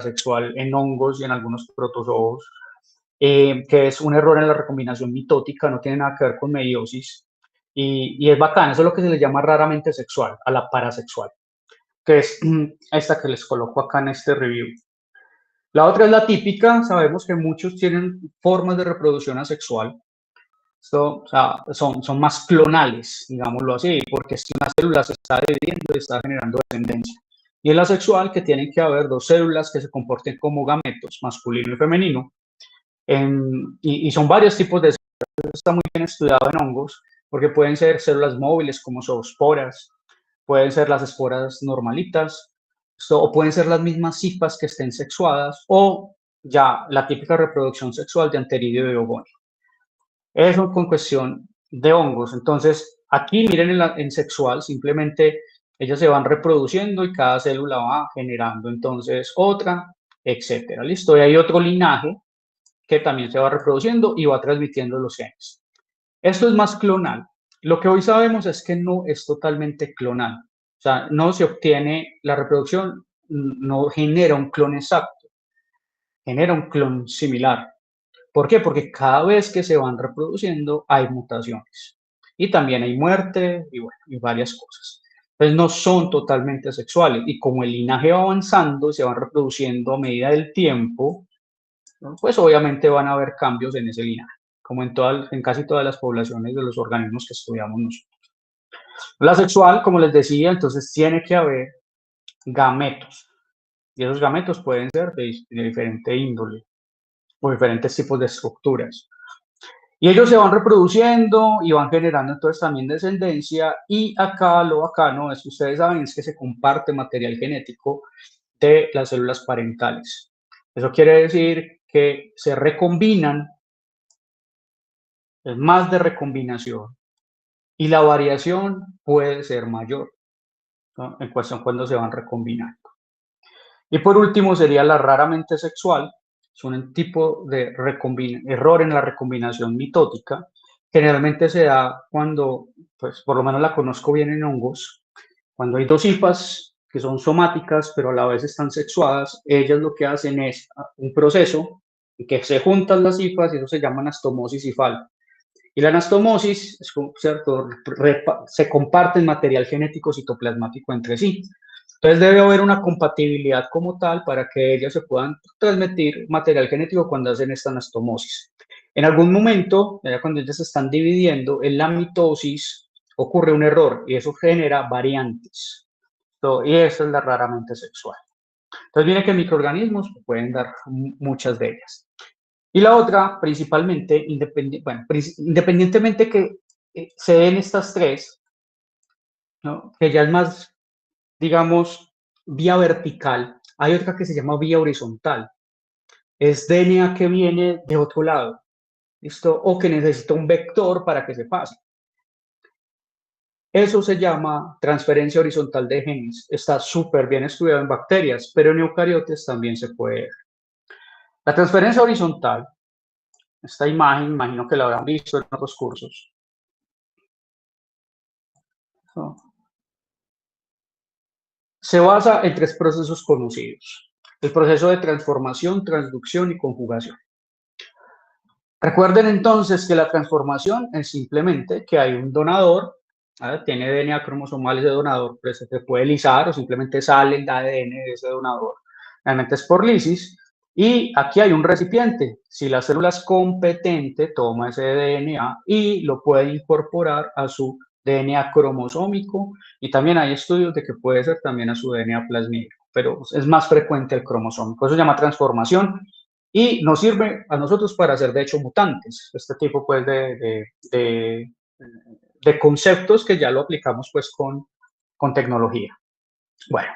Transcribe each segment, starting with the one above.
parasexual en hongos y en algunos protozoos, que es un error en la recombinación mitótica, no tiene nada que ver con meiosis, y es bacán, eso es lo que se le llama raramente sexual, a la parasexual, que es esta que les coloco acá en este review. La otra es la típica, sabemos que muchos tienen formas de reproducción asexual, esto, o sea, son más clonales, digámoslo así, porque si una célula se está dividiendo y está generando descendencia. Y en la sexual, que tienen que haber dos células que se comporten como gametos, masculino y femenino, y son varios tipos de células, está muy bien estudiado en hongos, porque pueden ser células móviles como zoosporas, pueden ser las esporas normalitas, o pueden ser las mismas cifas que estén sexuadas, o ya la típica reproducción sexual de anteridio y ogonio. Eso con cuestión de hongos. Entonces, aquí miren en sexual, simplemente ellas se van reproduciendo y cada célula va generando entonces otra, etcétera. ¿Listo? Y hay otro linaje que también se va reproduciendo y va transmitiendo los genes. Esto es más clonal. Lo que hoy sabemos es que no es totalmente clonal. O sea, no se obtiene, la reproducción no genera un clon exacto, genera un clon similar. ¿Por qué? Porque cada vez que se van reproduciendo hay mutaciones y también hay muerte y, bueno, y varias cosas. Entonces no son totalmente sexuales y como el linaje va avanzando y se van reproduciendo a medida del tiempo, ¿no? Pues obviamente van a haber cambios en ese linaje, como en casi todas las poblaciones de los organismos que estudiamos nosotros. La sexual, como les decía, entonces tiene que haber gametos y esos gametos pueden ser de diferente índole o diferentes tipos de estructuras. Y ellos se van reproduciendo y van generando entonces también descendencia. Y acá lo bacano es que ustedes saben es que se comparte material genético de las células parentales. Eso quiere decir que se recombinan, es más de recombinación y la variación puede ser mayor, ¿no? En cuestión cuando se van recombinando. Y por último sería la raramente sexual, es un tipo de error en la recombinación mitótica. Generalmente se da cuando, pues por lo menos la conozco bien en hongos, cuando hay dos hifas que son somáticas pero a la vez están sexuadas, ellas lo que hacen es un proceso en que se juntan las hifas y eso se llama anastomosis hifal. Y la anastomosis, es cierto, se comparten material genético citoplasmático entre sí. Entonces debe haber una compatibilidad como tal para que ellas se puedan transmitir material genético cuando hacen esta anastomosis. En algún momento, cuando ellas se están dividiendo, en la mitosis ocurre un error y eso genera variantes. Y eso es la raramente sexual. Entonces viene que microorganismos pueden dar muchas de ellas. Y la otra, principalmente, independientemente que se den estas tres, ¿no? Que ya es más, digamos, vía vertical, hay otra que se llama vía horizontal. Es DNA que viene de otro lado, ¿listo? O que necesita un vector para que se pase. Eso se llama transferencia horizontal de genes. Está súper bien estudiado en bacterias, pero en eucariotes también se puede ver. La transferencia horizontal, esta imagen, imagino que la habrán visto en otros cursos. ¿No? Se basa en tres procesos conocidos. El proceso de transformación, transducción y conjugación. Recuerden entonces que la transformación es simplemente que hay un donador, ¿vale? Tiene DNA cromosomal ese donador, pero se puede lisar o simplemente sale el ADN de ese donador. Realmente es por lisis. Y aquí hay un recipiente. Si la célula es competente, toma ese DNA y lo puede incorporar a su DNA cromosómico. Y también hay estudios de que puede ser también a su DNA plasmídico, pero es más frecuente el cromosómico. Eso se llama transformación y nos sirve a nosotros para hacer, de hecho, mutantes. Este tipo pues, de conceptos que ya lo aplicamos pues con tecnología. Bueno,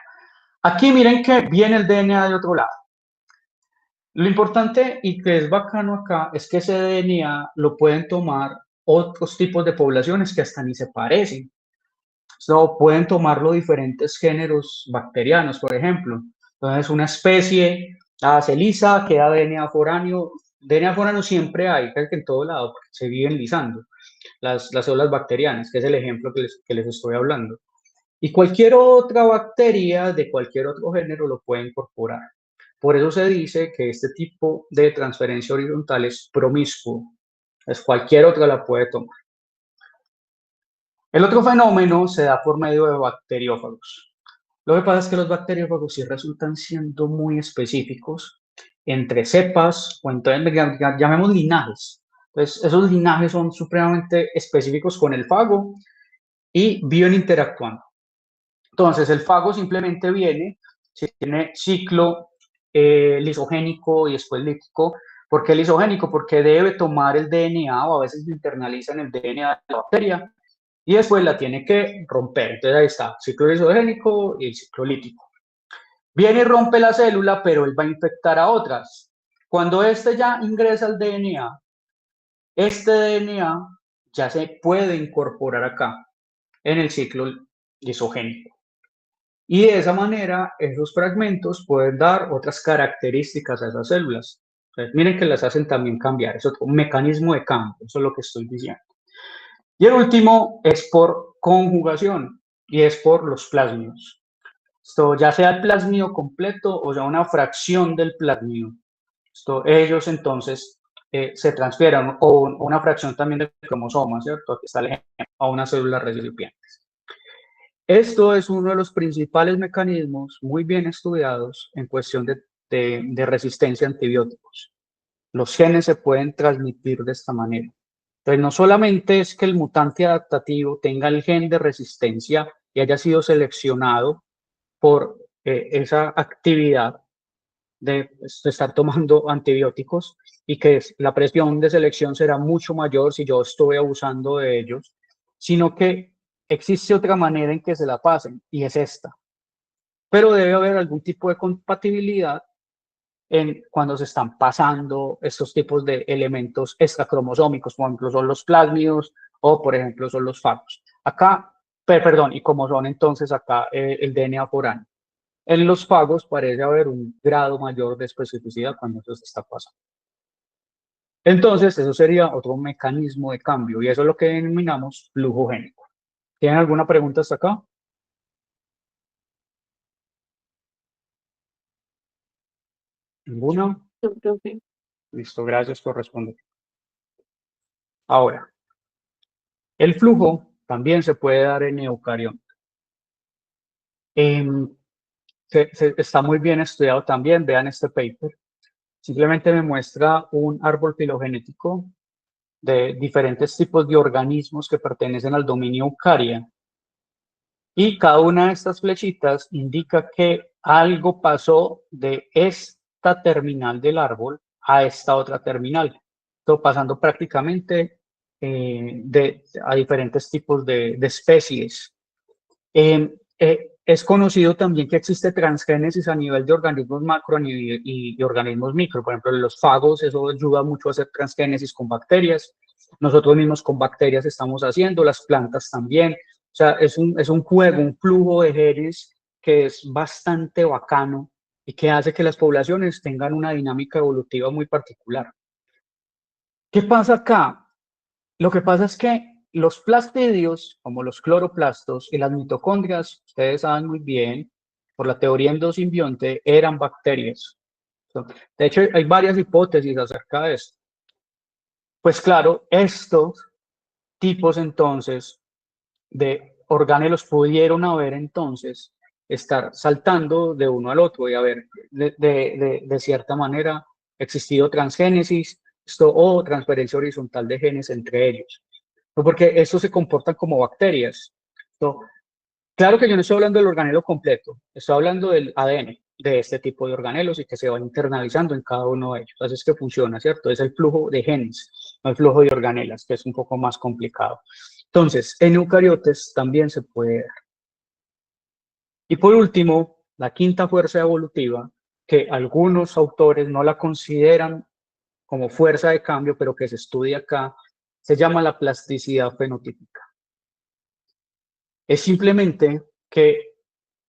aquí miren que viene el DNA de otro lado. Lo importante y que es bacano acá es que ese DNA lo pueden tomar otros tipos de poblaciones que hasta ni se parecen. So, pueden tomarlo diferentes géneros bacterianos, por ejemplo. Entonces, una especie se lisa, queda DNA foráneo. DNA foráneo siempre hay, creo que en todo lado, porque se viven lisando las células bacterianas, que es el ejemplo que les estoy hablando. Y cualquier otra bacteria de cualquier otro género lo puede incorporar. Por eso se dice que este tipo de transferencia horizontal es promiscuo, pues cualquier otra la puede tomar. El otro fenómeno se da por medio de bacteriófagos. Lo que pasa es que los bacteriófagos sí resultan siendo muy específicos entre cepas o entonces llamemos linajes. Entonces, esos linajes son supremamente específicos con el fago y viven interactuando. Entonces, el fago simplemente viene, si tiene ciclo lisogénico y después lítico. ¿Por qué lisogénico? Porque debe tomar el DNA o a veces internaliza en el DNA de la bacteria y después la tiene que romper. Entonces, ahí está, ciclo lisogénico y ciclo lítico. Viene y rompe la célula, pero él va a infectar a otras. Cuando este ya ingresa al DNA, este DNA ya se puede incorporar acá en el ciclo lisogénico. Y de esa manera, esos fragmentos pueden dar otras características a esas células. Entonces, miren que las hacen también cambiar. Es otro mecanismo de cambio. Eso es lo que estoy diciendo. Y el último es por conjugación y es por los plásmidos. Esto ya sea el plásmido completo o ya una fracción del plásmido. Esto, ellos entonces se transfieren o una fracción también del cromosoma, ¿cierto? Aquí está el ejemplo, a una célula recipiente. Esto es uno de los principales mecanismos muy bien estudiados en cuestión de resistencia a antibióticos. Los genes se pueden transmitir de esta manera. Entonces, no solamente es que el mutante adaptativo tenga el gen de resistencia y haya sido seleccionado por esa actividad de estar tomando antibióticos y que la presión de selección será mucho mayor si yo estoy abusando de ellos, sino que existe otra manera en que se la pasen y es esta. Pero debe haber algún tipo de compatibilidad en cuando se están pasando estos tipos de elementos extracromosómicos, por ejemplo, son los plásmidos o, por ejemplo, son los fagos. Acá, perdón, y como son entonces acá el DNA foráneo. En los fagos parece haber un grado mayor de especificidad cuando eso se está pasando. Entonces, eso sería otro mecanismo de cambio y eso es lo que denominamos flujo génico. ¿Tienen alguna pregunta hasta acá? ¿Ninguna? No, profe. Listo, gracias por responder. Ahora, el flujo también se puede dar en eucarionte. Está muy bien estudiado también, vean este paper. Simplemente me muestra un árbol filogenético de diferentes tipos de organismos que pertenecen al dominio Eucaria. Y cada una de estas flechitas indica que algo pasó de esta terminal del árbol a esta otra terminal, todo pasando prácticamente a diferentes tipos de especies. Es conocido también que existe transgénesis a nivel de organismos macro y organismos micro. Por ejemplo, en los fagos, eso ayuda mucho a hacer transgénesis con bacterias. Nosotros mismos con bacterias estamos haciendo, las plantas también. O sea, es un juego, un flujo de genes que es bastante bacano y que hace que las poblaciones tengan una dinámica evolutiva muy particular. ¿Qué pasa acá? Lo que pasa es que los plastidios, como los cloroplastos y las mitocondrias, ustedes saben muy bien, por la teoría endosimbionte, eran bacterias. De hecho, hay varias hipótesis acerca de esto. Pues claro, estos tipos entonces de organelos pudieron haber entonces estar saltando de uno al otro y haber de cierta manera existido transgénesis o transferencia horizontal de genes entre ellos. Porque estos se comportan como bacterias. ¿No? Claro que yo no estoy hablando del organelo completo, estoy hablando del ADN de este tipo de organelos y que se van internalizando en cada uno de ellos. Así es que funciona, ¿cierto? Es el flujo de genes, no el flujo de organelas, que es un poco más complicado. Entonces, en eucariotes también se puede dar. Y por último, la quinta fuerza evolutiva, que algunos autores no la consideran como fuerza de cambio, pero que se estudia acá, se llama la plasticidad fenotípica. Es simplemente que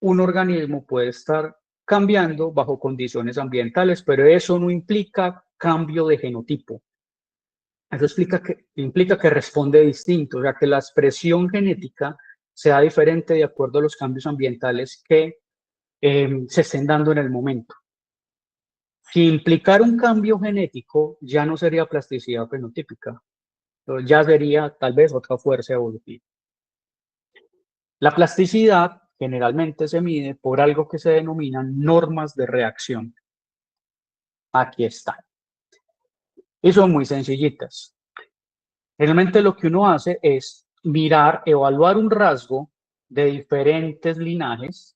un organismo puede estar cambiando bajo condiciones ambientales, pero eso no implica cambio de genotipo. Eso implica que responde distinto, o sea, que la expresión genética sea diferente de acuerdo a los cambios ambientales que se estén dando en el momento. Si implicara un cambio genético, ya no sería plasticidad fenotípica, ya sería tal vez otra fuerza evolutiva. La plasticidad generalmente se mide por algo que se denominan normas de reacción. Aquí están. Y son muy sencillitas. Realmente lo que uno hace es mirar, evaluar un rasgo de diferentes linajes,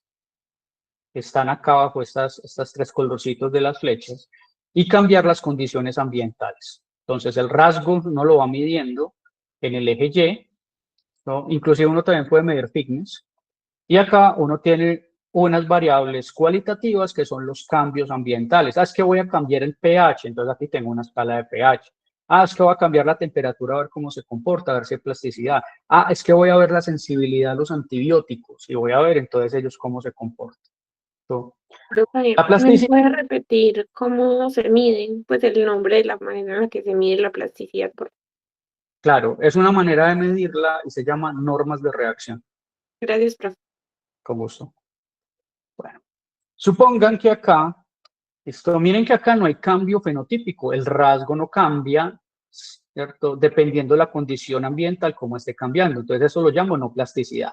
están acá abajo estas tres colorcitos de las flechas, y cambiar las condiciones ambientales. Entonces el rasgo uno lo va midiendo en el eje Y, ¿no? Inclusive uno también puede medir fitness, y acá uno tiene unas variables cualitativas que son los cambios ambientales. Es que voy a cambiar el pH, entonces aquí tengo una escala de pH. Es que voy a cambiar la temperatura a ver cómo se comporta, a ver si hay plasticidad. Es que voy a ver la sensibilidad a los antibióticos y voy a ver entonces ellos cómo se comportan. Entonces, Profe, la ¿me plasticidad, puede repetir cómo se miden? Pues el nombre de la manera en la que se mide la plasticidad. claro, es una manera de medirla y se llama normas de reacción. Gracias, profe. Con gusto. Bueno, supongan que acá miren que acá no hay cambio fenotípico, el rasgo no cambia, ¿cierto? Dependiendo de la condición ambiental, cómo esté cambiando. Entonces eso lo llamo no plasticidad.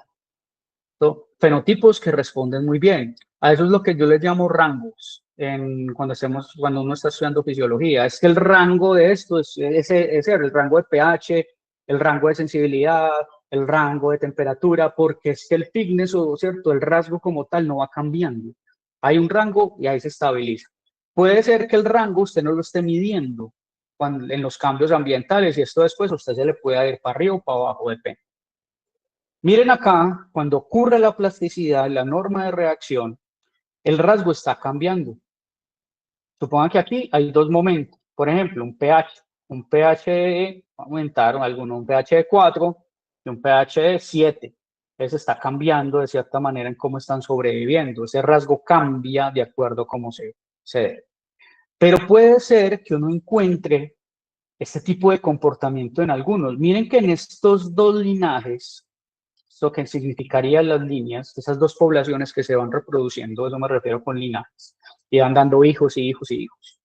¿Cierto? Fenotipos que responden muy bien. A eso es lo que yo les llamo rangos cuando uno está estudiando fisiología. Es que el rango de esto es el rango de pH, el rango de sensibilidad, el rango de temperatura, porque es que el thickness, ¿cierto? El rasgo como tal no va cambiando. Hay un rango y ahí se estabiliza. Puede ser que el rango usted no lo esté midiendo en los cambios ambientales y esto después a usted se le puede ir para arriba o para abajo, depende. Miren acá, cuando ocurre la plasticidad, la norma de reacción, el rasgo está cambiando. Supongan que aquí hay dos momentos. Por ejemplo, un pH aumentaron algunos, un pH de 4 y un pH de 7. Eso está cambiando de cierta manera en cómo están sobreviviendo. Ese rasgo cambia de acuerdo a cómo se debe. Pero puede ser que uno encuentre este tipo de comportamiento en algunos. Miren que en estos dos linajes, esto que significaría las líneas, esas dos poblaciones que se van reproduciendo, eso me refiero con linajes, y van dando hijos y hijos y hijos.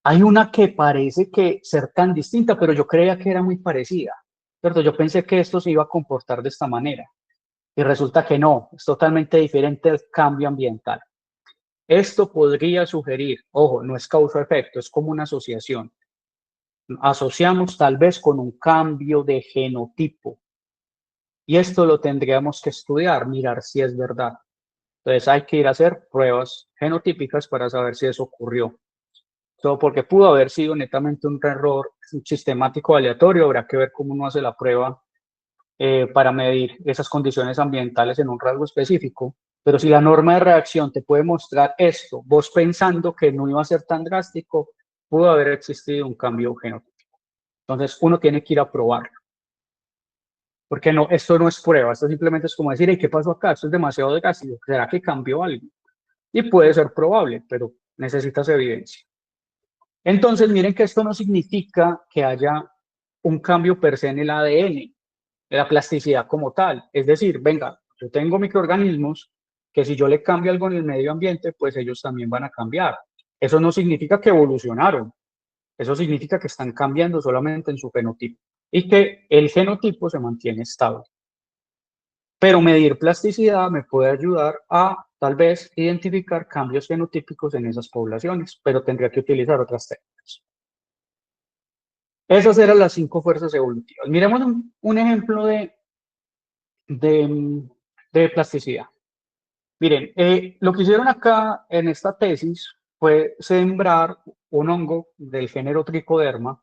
Hay una que parece que ser tan distinta, pero yo creía que era muy parecida, ¿cierto? Yo pensé que esto se iba a comportar de esta manera, y resulta que no, es totalmente diferente el cambio ambiental. Esto podría sugerir, ojo, no es causa-efecto, es como una asociación. Asociamos tal vez con un cambio de genotipo, y esto lo tendríamos que estudiar, mirar si es verdad. Entonces hay que ir a hacer pruebas genotípicas para saber si eso ocurrió. Todo porque pudo haber sido netamente un error sistemático aleatorio, habrá que ver cómo uno hace la prueba para medir esas condiciones ambientales en un rasgo específico. Pero si la norma de reacción te puede mostrar esto, vos pensando que no iba a ser tan drástico, pudo haber existido un cambio genotípico. Entonces uno tiene que ir a probarlo. Porque no, esto no es prueba, esto simplemente es como decir, ¿qué pasó acá? Esto es demasiado desgaste, ¿será que cambió algo? Y puede ser probable, pero necesitas evidencia. Entonces, miren que esto no significa que haya un cambio per se en el ADN, de la plasticidad como tal. Es decir, venga, yo tengo microorganismos que si yo le cambio algo en el medio ambiente, pues ellos también van a cambiar. Eso no significa que evolucionaron, eso significa que están cambiando solamente en su fenotipo y que el genotipo se mantiene estable. Pero medir plasticidad me puede ayudar a tal vez identificar cambios fenotípicos en esas poblaciones, pero tendría que utilizar otras técnicas. Esas eran las 5 fuerzas evolutivas. Miremos un ejemplo de, de plasticidad. Miren, lo que hicieron acá en esta tesis fue sembrar un hongo del género Trichoderma,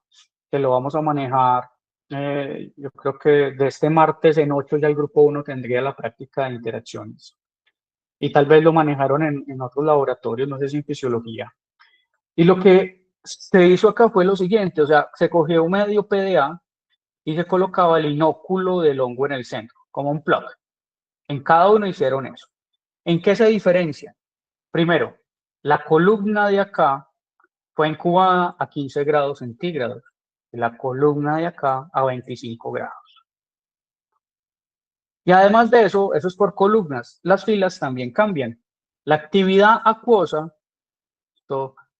que lo vamos a manejar, yo creo que de este martes en 8 ya el grupo 1 tendría la práctica de interacciones. Y tal vez lo manejaron en otros laboratorios, no sé si en fisiología. Y lo que se hizo acá fue lo siguiente, o sea, se cogió medio PDA y se colocaba el inóculo del hongo en el centro, como un plug. En cada uno hicieron eso. ¿En qué se diferencia? Primero, la columna de acá fue incubada a 15 grados centígrados, y la columna de acá a 25 grados. Y además de eso, eso es por columnas, las filas también cambian. La actividad acuosa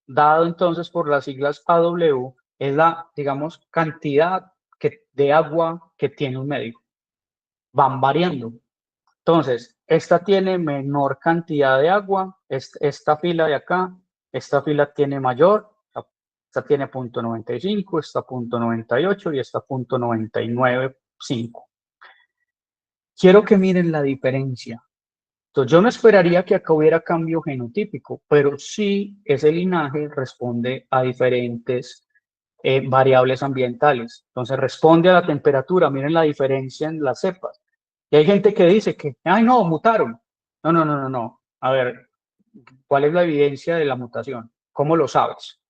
dado entonces por las siglas AW, es la, digamos, cantidad de agua que tiene un medio. Van variando. Entonces, esta tiene menor cantidad de agua, esta fila de acá, esta fila tiene mayor, esta tiene 0.95, esta 0.98 y esta 0.995. Quiero que miren la diferencia. Entonces, yo no esperaría que acá hubiera cambio genotípico, pero sí ese linaje responde a diferentes variables ambientales. Entonces, responde a la temperatura. Miren la diferencia en las cepas. Y hay gente que dice que, ay, no, mutaron. No, no, no, no, no. A ver, ¿cuál es la evidencia de la mutación? ¿Cómo lo sabes?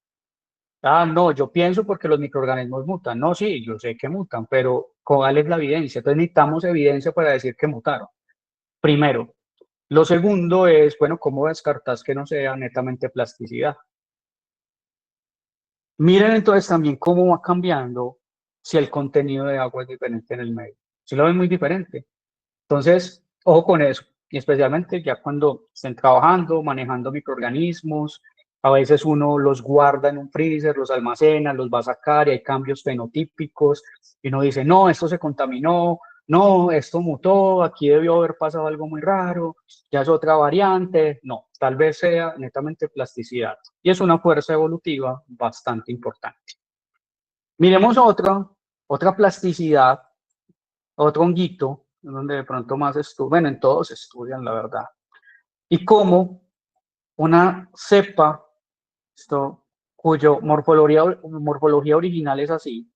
Ah, no, yo pienso porque los microorganismos mutan. No, sí, yo sé que mutan, pero ¿cuál es la evidencia? Entonces necesitamos evidencia para decir que mutaron. Primero. Lo segundo es, bueno, ¿cómo descartas que no sea netamente plasticidad? Miren entonces también cómo va cambiando si el contenido de agua es diferente en el medio. Si lo ven muy diferente. Entonces, ojo con eso, y especialmente ya cuando estén trabajando, manejando microorganismos, a veces uno los guarda en un freezer, los almacena, los va a sacar y hay cambios fenotípicos y uno dice, no, esto se contaminó, no, esto mutó, aquí debió haber pasado algo muy raro, ya es otra variante, no, tal vez sea netamente plasticidad y es una fuerza evolutiva bastante importante. Miremos otra plasticidad, otro honguito, donde de pronto más estudian, bueno, en todos estudian, la verdad. Y cómo una cepa, cuyo morfología original es así,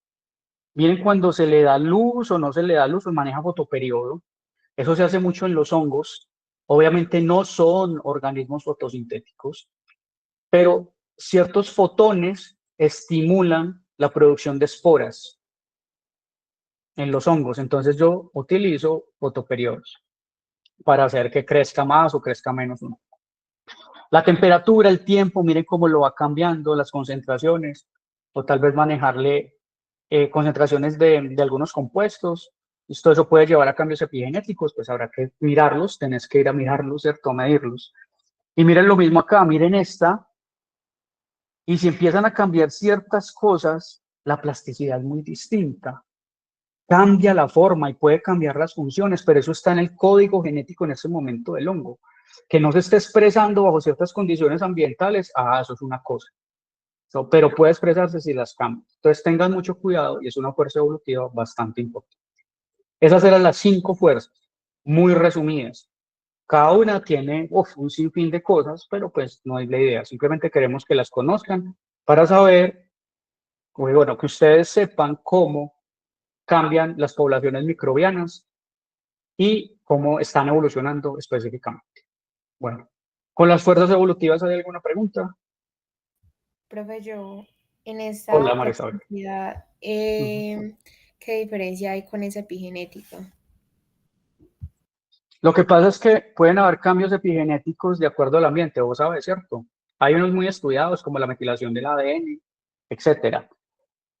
miren cuando se le da luz o no se le da luz, se maneja fotoperiodo. Eso se hace mucho en los hongos. Obviamente no son organismos fotosintéticos, pero ciertos fotones estimulan la producción de esporas en los hongos. Entonces yo utilizo fotoperiodos para hacer que crezca más o crezca menos uno. La temperatura, el tiempo, miren cómo lo va cambiando, las concentraciones, o tal vez manejarle concentraciones de algunos compuestos. Esto eso puede llevar a cambios epigenéticos, pues habrá que mirarlos, tenés que ir a mirarlos, ¿cierto? A medirlos. Y miren lo mismo acá, miren esta, y si empiezan a cambiar ciertas cosas, la plasticidad es muy distinta. Cambia la forma y puede cambiar las funciones, pero eso está en el código genético en ese momento del hongo. Que no se esté expresando bajo ciertas condiciones ambientales, eso es una cosa. Pero puede expresarse si las cambia. Entonces tengan mucho cuidado y es una fuerza evolutiva bastante importante. Esas eran las 5 fuerzas, muy resumidas. Cada una tiene un sinfín de cosas, pero pues no es la idea. Simplemente queremos que las conozcan para saber, bueno, que ustedes sepan cómo cambian las poblaciones microbianas y cómo están evolucionando específicamente. Bueno, ¿con las fuerzas evolutivas hay alguna pregunta? Profe, yo en Hola, esta Marisabel. plasticidad, ¿qué diferencia hay con esa epigenética? Lo que pasa es que pueden haber cambios epigenéticos de acuerdo al ambiente, vos sabes, ¿cierto? Hay unos muy estudiados como la metilación del ADN, etcétera.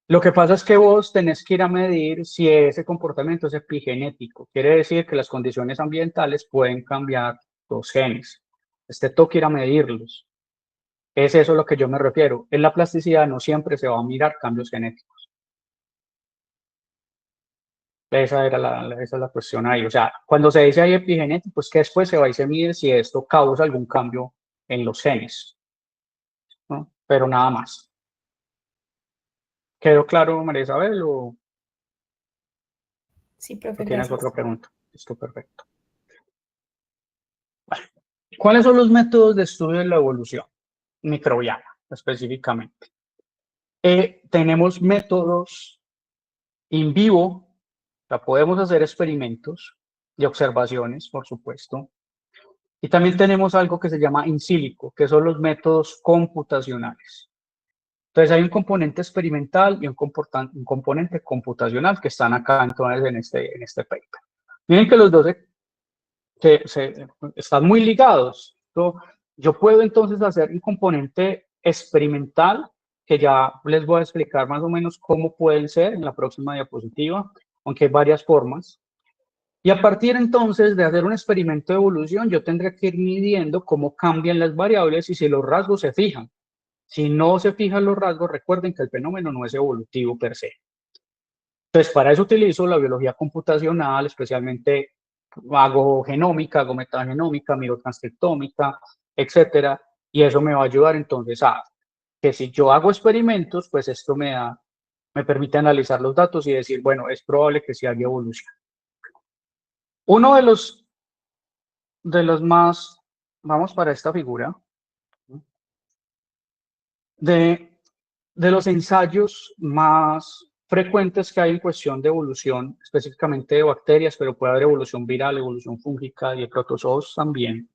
Lo que pasa es que vos tenés que ir a medir si ese comportamiento es epigenético. Quiere decir que las condiciones ambientales pueden cambiar los genes. Toca ir a medirlos. Es eso a lo que yo me refiero. En la plasticidad no siempre se va a mirar cambios genéticos. Esa es la cuestión ahí. O sea, cuando se dice ahí epigenético, es que después se va y se mide si esto causa algún cambio en los genes, ¿no? Pero nada más. ¿Quedó claro, María Isabel, o Sí, profe, tienes otra gracias. pregunta? Listo, perfecto. Bueno, ¿cuáles son los métodos de estudio de la evolución microbiana específicamente? Tenemos métodos in vivo, podemos hacer experimentos y observaciones, por supuesto. Y también tenemos algo que se llama in silico, que son los métodos computacionales. Entonces hay un componente experimental y un componente computacional que están acá entonces en este paper. Miren que los dos están muy ligados. Yo puedo entonces hacer un componente experimental que ya les voy a explicar más o menos cómo pueden ser en la próxima diapositiva, aunque hay varias formas. Y a partir entonces de hacer un experimento de evolución, yo tendré que ir midiendo cómo cambian las variables y si los rasgos se fijan. Si no se fijan los rasgos, recuerden que el fenómeno no es evolutivo per se. Entonces, para eso utilizo la biología computacional, especialmente hago genómica, hago metagenómica, miro transcriptómica, etcétera, y eso me va a ayudar entonces a que si yo hago experimentos, pues esto me permite analizar los datos y decir, bueno, es probable que sí haya evolución. Uno de los más, vamos para esta figura, de los ensayos más frecuentes que hay en cuestión de evolución, específicamente de bacterias, pero puede haber evolución viral, evolución fúngica y de protozoos también,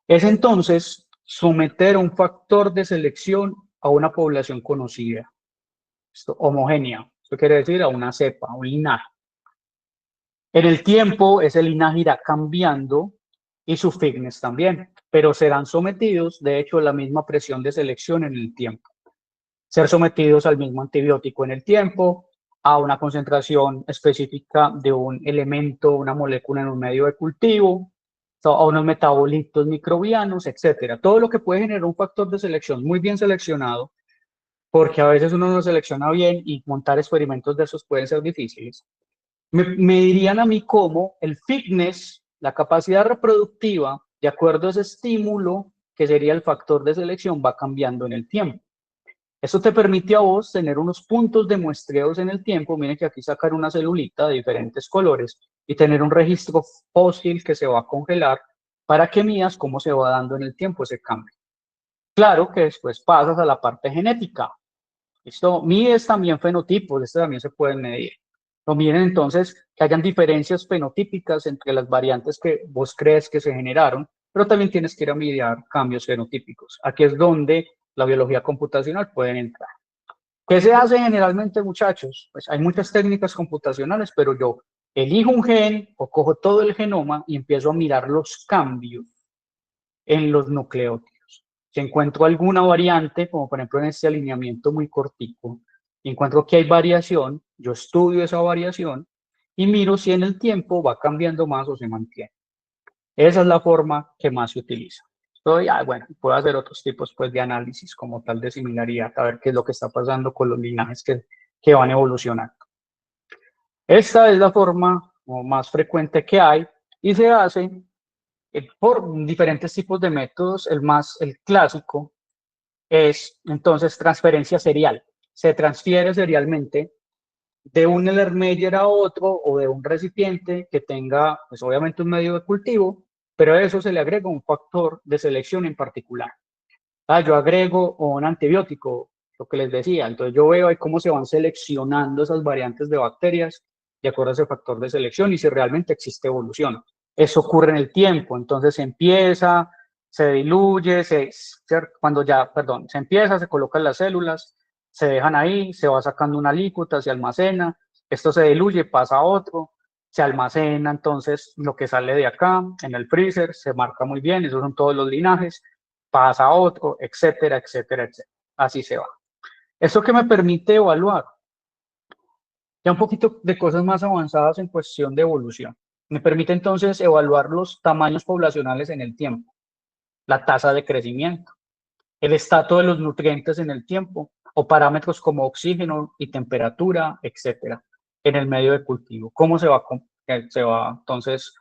es entonces someter un factor de selección a una población conocida, homogénea, esto quiere decir a una cepa, a un linaje. En el tiempo, ese linaje irá cambiando y su fitness también, pero serán sometidos, de hecho, a la misma presión de selección en el tiempo. Ser sometidos al mismo antibiótico en el tiempo, a una concentración específica de un elemento, una molécula en un medio de cultivo, a unos metabolitos microbianos, etcétera. Todo lo que puede generar un factor de selección muy bien seleccionado, porque a veces uno no selecciona bien y montar experimentos de esos pueden ser difíciles. Me dirían a mí cómo el fitness, la capacidad reproductiva, de acuerdo a ese estímulo, que sería el factor de selección, va cambiando en el tiempo. Eso te permite a vos tener unos puntos de muestreos en el tiempo. Miren que aquí sacar una celulita de diferentes colores y tener un registro fósil que se va a congelar para que midas cómo se va dando en el tiempo ese cambio. Claro que después pasas a la parte genética. Esto mides también fenotipos, esto también se pueden medir. Lo miden entonces que hayan diferencias fenotípicas entre las variantes que vos crees que se generaron, pero también tienes que ir a medir cambios fenotípicos. Aquí es donde la biología computacional puede entrar. ¿Qué se hace generalmente, muchachos? Pues hay muchas técnicas computacionales, pero yo elijo un gen o cojo todo el genoma y empiezo a mirar los cambios en los nucleótidos. Si encuentro alguna variante, como por ejemplo en este alineamiento muy cortico, y encuentro que hay variación, yo estudio esa variación y miro si en el tiempo va cambiando más o se mantiene. Esa es la forma que más se utiliza. Bueno, puedo hacer otros tipos pues, de análisis como tal de similaridad, a ver qué es lo que está pasando con los linajes que van evolucionando. Esta es la forma más frecuente que hay y se hace por diferentes tipos de métodos. El clásico es entonces transferencia serial. Se transfiere serialmente de un Erlenmeyer a otro o de un recipiente que tenga, pues obviamente un medio de cultivo, pero a eso se le agrega un factor de selección en particular. Yo agrego un antibiótico, lo que les decía, entonces yo veo ahí cómo se van seleccionando esas variantes de bacterias de acuerdo a ese factor de selección y si realmente existe evolución. Eso ocurre en el tiempo, entonces se empieza, se diluye, se empieza, se colocan las células, se dejan ahí, se va sacando una alícuota, se almacena, esto se diluye, pasa a otro, se almacena entonces lo que sale de acá en el freezer, se marca muy bien, esos son todos los linajes, pasa a otro, etcétera, etcétera, etcétera. Así se va. ¿Eso qué me permite evaluar? Ya un poquito de cosas más avanzadas en cuestión de evolución. Me permite entonces evaluar los tamaños poblacionales en el tiempo, la tasa de crecimiento, el estado de los nutrientes en el tiempo, o parámetros como oxígeno y temperatura, etcétera, en el medio de cultivo. ¿Cómo se va entonces,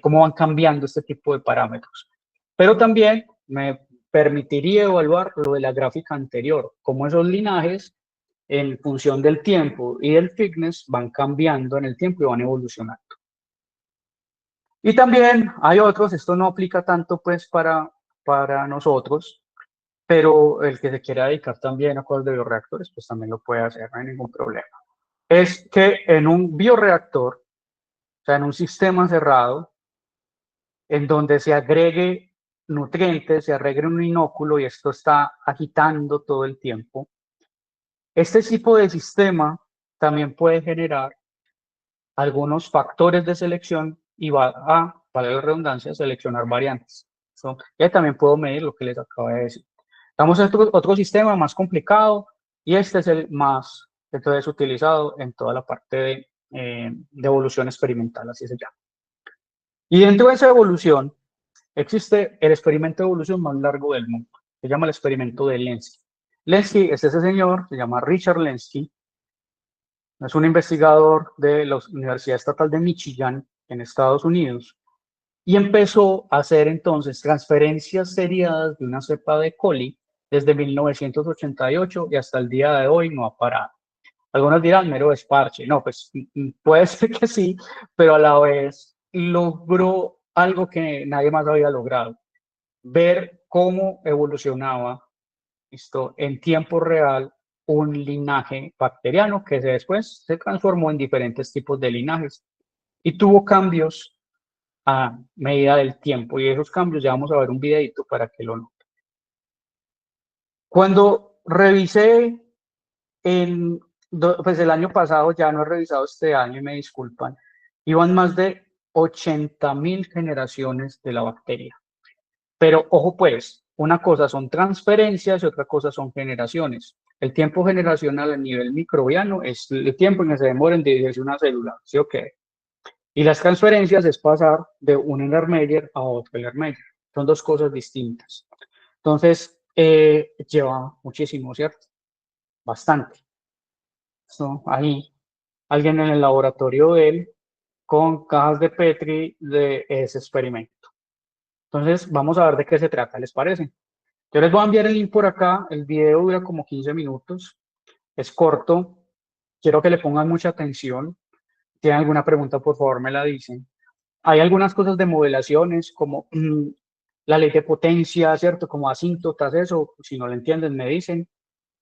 cómo van cambiando este tipo de parámetros? Pero también me permitiría evaluar lo de la gráfica anterior, cómo esos linajes, en función del tiempo y del fitness, van cambiando en el tiempo y van evolucionando. Y también hay otros, esto no aplica tanto pues para nosotros, pero el que se quiera dedicar también a cosas de bioreactores, pues también lo puede hacer, no hay ningún problema. Es que en un bioreactor, o sea, en un sistema cerrado, en donde se agregue nutrientes, se agregue un inóculo y esto está agitando todo el tiempo, este tipo de sistema también puede generar algunos factores de selección y va a, para la redundancia, seleccionar variantes. Ya también puedo medir lo que les acabo de decir. Vamos a otro sistema más complicado y este es el más entonces utilizado en toda la parte de evolución experimental, así se llama. Y dentro de esa evolución existe el experimento de evolución más largo del mundo, se llama el experimento de Lenz. Lenski es ese señor, se llama Richard Lenski, es un investigador de la Universidad Estatal de Michigan en Estados Unidos y empezó a hacer entonces transferencias seriadas de una cepa de coli desde 1988 y hasta el día de hoy no ha parado. Algunos dirán mero desparche, no, pues puede ser que sí, pero a la vez logró algo que nadie más había logrado, ver cómo evolucionaba esto en tiempo real un linaje bacteriano que después se transformó en diferentes tipos de linajes y tuvo cambios a medida del tiempo, y esos cambios ya vamos a ver un videito para que lo noten. Cuando revisé pues el año pasado, ya no he revisado este año y me disculpan, iban más de 80.000 generaciones de la bacteria. Pero ojo pues, una cosa son transferencias y otra cosa son generaciones. El tiempo generacional a nivel microbiano es el tiempo en que se demora en dividirse una célula, ¿sí o qué? Y las transferencias es pasar de un Erlenmeyer a otro Erlenmeyer. Son dos cosas distintas. Entonces, lleva muchísimo, ¿cierto? Bastante. So, ahí, alguien en el laboratorio de él con cajas de Petri de ese experimento. Entonces, vamos a ver de qué se trata, ¿les parece? Yo les voy a enviar el link por acá. El video dura como 15 minutos. Es corto. Quiero que le pongan mucha atención. Si tienen alguna pregunta, por favor, me la dicen. Hay algunas cosas de modelaciones, como la ley de potencia, ¿cierto? Como asíntotas, eso. Si no lo entienden, me dicen.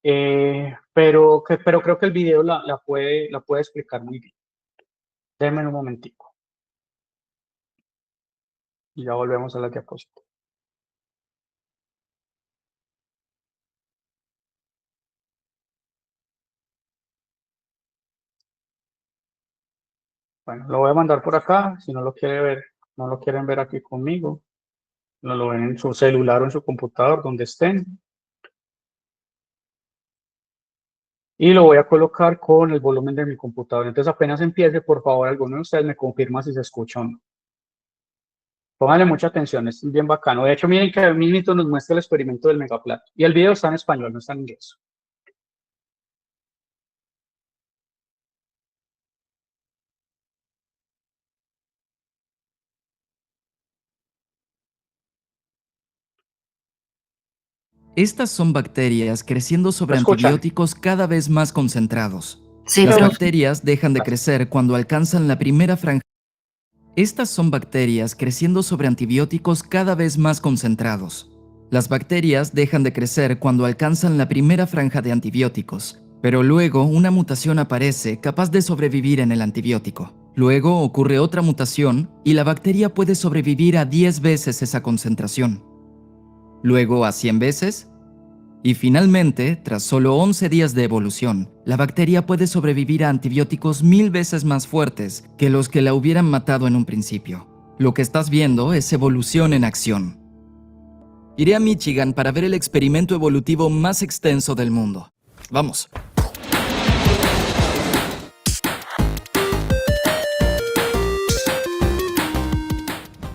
Pero creo que el video la puede explicar muy bien. Denme un momentico. Y ya volvemos a la diapositiva. Bueno, lo voy a mandar por acá. Si no lo quiere ver, no lo quieren ver aquí conmigo, no lo ven en su celular o en su computador, donde estén. Y lo voy a colocar con el volumen de mi computador. Entonces, apenas empiece, por favor, alguno de ustedes me confirma si se escucha o no. Pónganle mucha atención, es bien bacano. De hecho, miren que a mí mismo nos muestra el experimento del megaplato. Y el video está en español, no está en inglés. Estas son bacterias creciendo sobre ¿Lo escuchan? antibióticos cada vez más concentrados. Sí, Las pero bacterias dejan de crecer cuando alcanzan la primera franja. Estas son bacterias creciendo sobre antibióticos cada vez más concentrados. Las bacterias dejan de crecer cuando alcanzan la primera franja de antibióticos, pero luego una mutación aparece capaz de sobrevivir en el antibiótico. Luego ocurre otra mutación y la bacteria puede sobrevivir a 10 veces esa concentración. Luego a 100 veces, y finalmente, tras solo 11 días de evolución, la bacteria puede sobrevivir a antibióticos 1000 veces más fuertes que los que la hubieran matado en un principio. Lo que estás viendo es evolución en acción. Iré a Michigan para ver el experimento evolutivo más extenso del mundo. Vamos.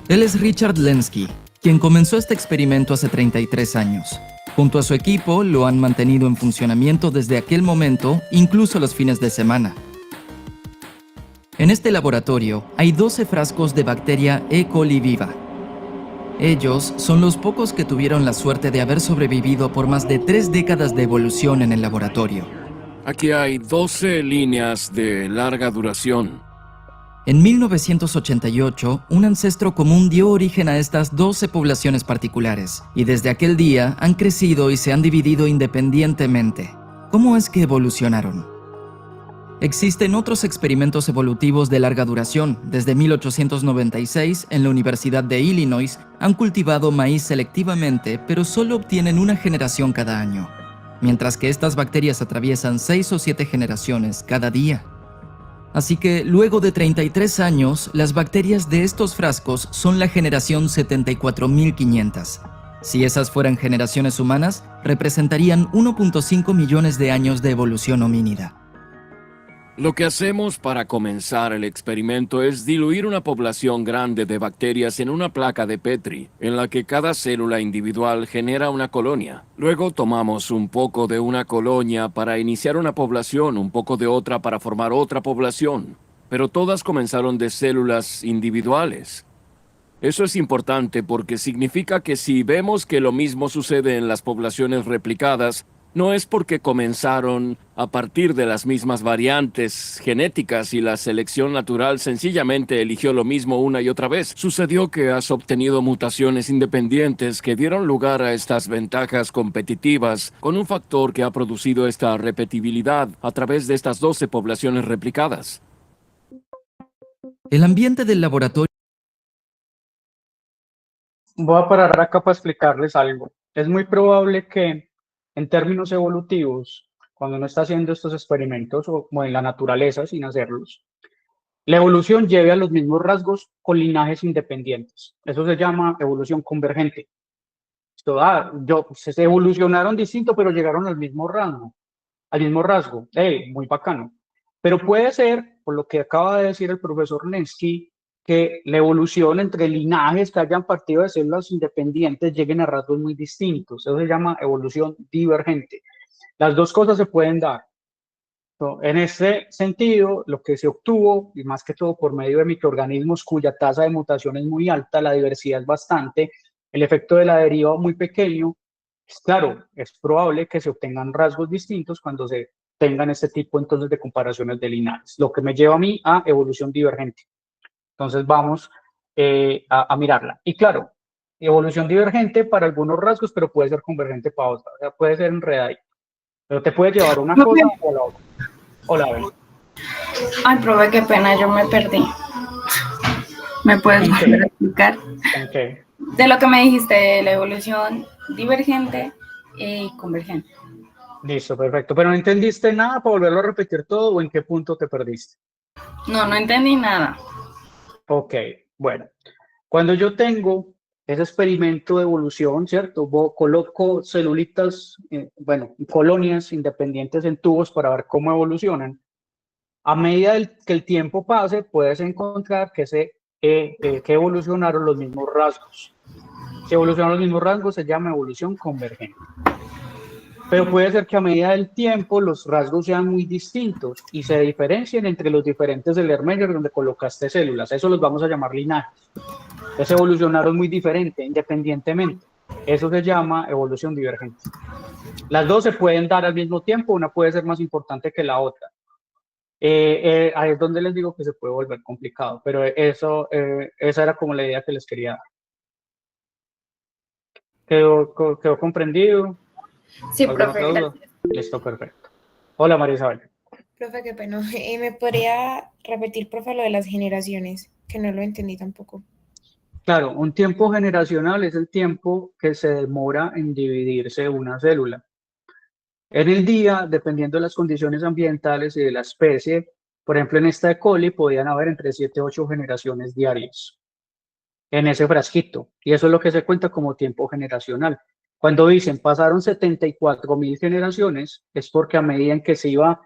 Él es Richard Lenski, quien comenzó este experimento hace 33 años. Junto a su equipo lo han mantenido en funcionamiento desde aquel momento, incluso los fines de semana. En este laboratorio hay 12 frascos de bacteria E. coli viva. Ellos son los pocos que tuvieron la suerte de haber sobrevivido por más de 3 décadas de evolución en el laboratorio. Aquí hay 12 líneas de larga duración. En 1988, un ancestro común dio origen a estas 12 poblaciones particulares, y desde aquel día han crecido y se han dividido independientemente. ¿Cómo es que evolucionaron? Existen otros experimentos evolutivos de larga duración. Desde 1896, en la Universidad de Illinois, han cultivado maíz selectivamente, pero solo obtienen una generación cada año, mientras que estas bacterias atraviesan 6 o 7 generaciones cada día. Así que, luego de 33 años, las bacterias de estos frascos son la generación 74.500. Si esas fueran generaciones humanas, representarían 1.5 millones de años de evolución homínida. Lo que hacemos para comenzar el experimento es diluir una población grande de bacterias en una placa de Petri, en la que cada célula individual genera una colonia. Luego tomamos un poco de una colonia para iniciar una población, un poco de otra para formar otra población, pero todas comenzaron de células individuales. Eso es importante porque significa que si vemos que lo mismo sucede en las poblaciones replicadas, no es porque comenzaron a partir de las mismas variantes genéticas y la selección natural sencillamente eligió lo mismo una y otra vez. Sucedió que has obtenido mutaciones independientes que dieron lugar a estas ventajas competitivas con un factor que ha producido esta repetibilidad a través de estas 12 poblaciones replicadas. El ambiente del laboratorio Voy a parar acá para explicarles algo. Es muy probable que en términos evolutivos, cuando uno está haciendo estos experimentos o como en la naturaleza sin hacerlos, la evolución lleve a los mismos rasgos con linajes independientes. Eso se llama evolución convergente. Se evolucionaron distinto, pero llegaron al mismo rango, al mismo rasgo. Muy bacano. Pero puede ser, por lo que acaba de decir el profesor Nensky, que la evolución entre linajes que hayan partido de células independientes lleguen a rasgos muy distintos. Eso se llama evolución divergente. Las dos cosas se pueden dar. En ese sentido, lo que se obtuvo, y más que todo por medio de microorganismos cuya tasa de mutación es muy alta, la diversidad es bastante, el efecto de la deriva muy pequeño, claro, es probable que se obtengan rasgos distintos cuando se tengan este tipo entonces de comparaciones de linajes, lo que me lleva a mí a evolución divergente. Entonces vamos a mirarla. Y claro, evolución divergente para algunos rasgos, pero puede ser convergente para otros. O sea, puede ser enredadito. Pero te puede llevar una cosa o la otra. Hola, Abel. Ay, profe, qué pena, yo me perdí. ¿Me puedes volver a explicar? Okay. De lo que me dijiste de la evolución divergente y convergente. Listo, perfecto. ¿Pero no entendiste nada para volverlo a repetir todo o en qué punto te perdiste? No entendí nada. Ok, bueno. Cuando yo tengo ese experimento de evolución, ¿cierto? Coloco celulitas, colonias independientes en tubos para ver cómo evolucionan. A medida que el tiempo pase, puedes encontrar que evolucionaron los mismos rasgos. Si evolucionan los mismos rasgos, se llama evolución convergente. Pero puede ser que a medida del tiempo los rasgos sean muy distintos y se diferencien entre los diferentes del Erlanger donde colocaste células. Eso los vamos a llamar linajes. Entonces evolucionaron muy diferente, independientemente. Eso se llama evolución divergente. Las dos se pueden dar al mismo tiempo, una puede ser más importante que la otra. Ahí es donde les digo que se puede volver complicado, pero esa era como la idea que les quería dar. ¿Quedó comprendido? Sí, profe, gracias. Listo, perfecto. Hola, María Isabel. Profe, qué pena. ¿Me podría repetir, profe, lo de las generaciones? Que no lo entendí tampoco. Claro, un tiempo generacional es el tiempo que se demora en dividirse una célula. En el día, dependiendo de las condiciones ambientales y de la especie, por ejemplo, en esta E. coli podían haber entre 7 y 8 generaciones diarias en ese frasquito. Y eso es lo que se cuenta como tiempo generacional. Cuando dicen pasaron 74.000 generaciones, es porque a medida en que se iba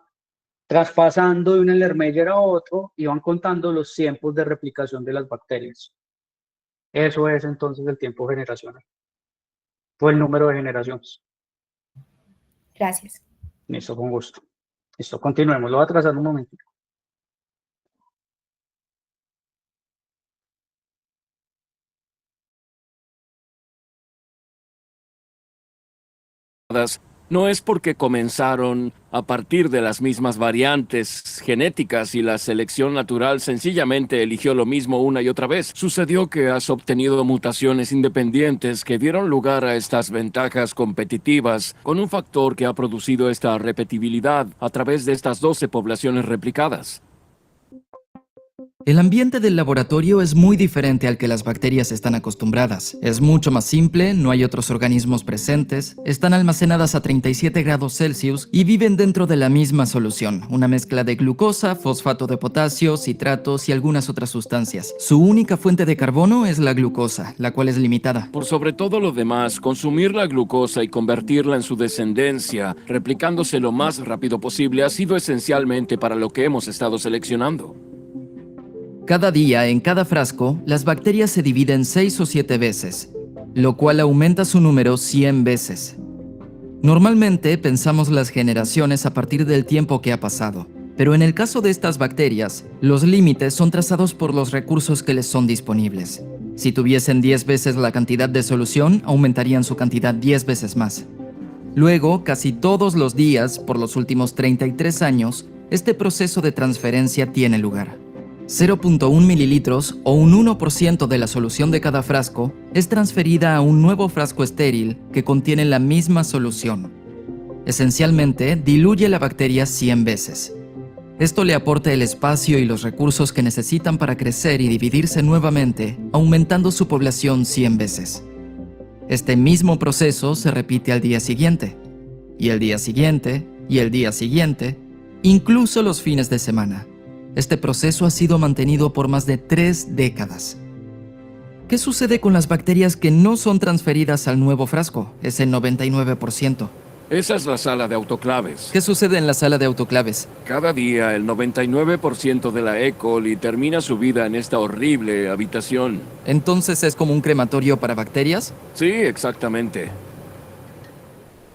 traspasando de un Erlanger a otro, iban contando los tiempos de replicación de las bacterias. Eso es entonces el tiempo generacional, o el número de generaciones. Gracias. Listo, con gusto. Listo, continuemos. Lo voy a trazar un momentito. No es porque comenzaron a partir de las mismas variantes genéticas y la selección natural sencillamente eligió lo mismo una y otra vez. Sucedió que has obtenido mutaciones independientes que dieron lugar a estas ventajas competitivas con un factor que ha producido esta repetibilidad a través de estas 12 poblaciones replicadas. El ambiente del laboratorio es muy diferente al que las bacterias están acostumbradas. Es mucho más simple, no hay otros organismos presentes, están almacenadas a 37 grados Celsius y viven dentro de la misma solución, una mezcla de glucosa, fosfato de potasio, citratos y algunas otras sustancias. Su única fuente de carbono es la glucosa, la cual es limitada. Por sobre todo lo demás, consumir la glucosa y convertirla en su descendencia, replicándose lo más rápido posible, ha sido esencialmente para lo que hemos estado seleccionando. Cada día, en cada frasco, las bacterias se dividen 6 o 7 veces, lo cual aumenta su número 100 veces. Normalmente pensamos las generaciones a partir del tiempo que ha pasado, pero en el caso de estas bacterias, los límites son trazados por los recursos que les son disponibles. Si tuviesen 10 veces la cantidad de solución, aumentarían su cantidad 10 veces más. Luego, casi todos los días, por los últimos 33 años, este proceso de transferencia tiene lugar. 0.1 mililitros o un 1% de la solución de cada frasco es transferida a un nuevo frasco estéril que contiene la misma solución. Esencialmente, diluye la bacteria 100 veces. Esto le aporta el espacio y los recursos que necesitan para crecer y dividirse nuevamente, aumentando su población 100 veces. Este mismo proceso se repite al día siguiente, y el día siguiente, y el día siguiente, incluso los fines de semana. Este proceso ha sido mantenido por más de 3 décadas. ¿Qué sucede con las bacterias que no son transferidas al nuevo frasco? Ese 99%. Esa es la sala de autoclaves. ¿Qué sucede en la sala de autoclaves? Cada día el 99% de la E. coli termina su vida en esta horrible habitación. ¿Entonces es como un crematorio para bacterias? Sí, exactamente.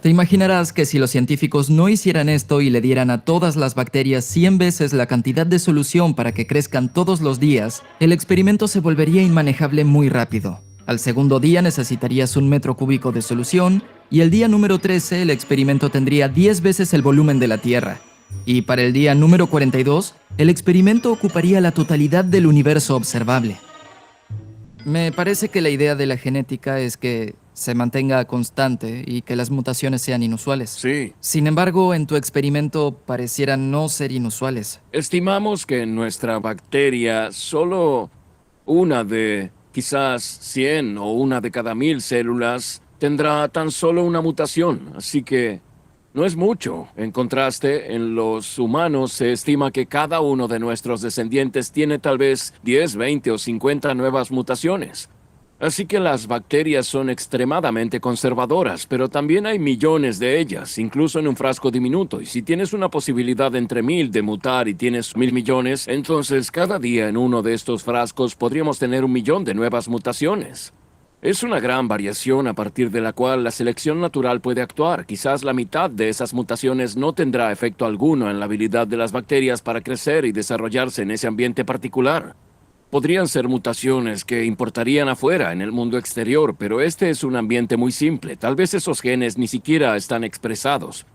Te imaginarás que si los científicos no hicieran esto y le dieran a todas las bacterias 100 veces la cantidad de solución para que crezcan todos los días, el experimento se volvería inmanejable muy rápido. Al segundo día necesitarías 1 metro cúbico de solución y el día número 13 el experimento tendría 10 veces el volumen de la Tierra. Y para el día número 42, el experimento ocuparía la totalidad del universo observable. Me parece que la idea de la genética es que se mantenga constante y que las mutaciones sean inusuales. Sí. Sin embargo, en tu experimento parecieran no ser inusuales. Estimamos que en nuestra bacteria solo una de quizás 100 o una de cada 1000 células tendrá tan solo una mutación, así que no es mucho. En contraste, en los humanos se estima que cada uno de nuestros descendientes tiene tal vez 10, 20 o 50 nuevas mutaciones. Así que las bacterias son extremadamente conservadoras, pero también hay millones de ellas, incluso en un frasco diminuto. Y si tienes una posibilidad entre 1000 de mutar y tienes 1000 millones, entonces cada día en uno de estos frascos podríamos tener 1 millón de nuevas mutaciones. Es una gran variación a partir de la cual la selección natural puede actuar. Quizás la mitad de esas mutaciones no tendrá efecto alguno en la habilidad de las bacterias para crecer y desarrollarse en ese ambiente particular. Podrían ser mutaciones que importarían afuera, en el mundo exterior, pero este es un ambiente muy simple. Tal vez esos genes ni siquiera están expresados.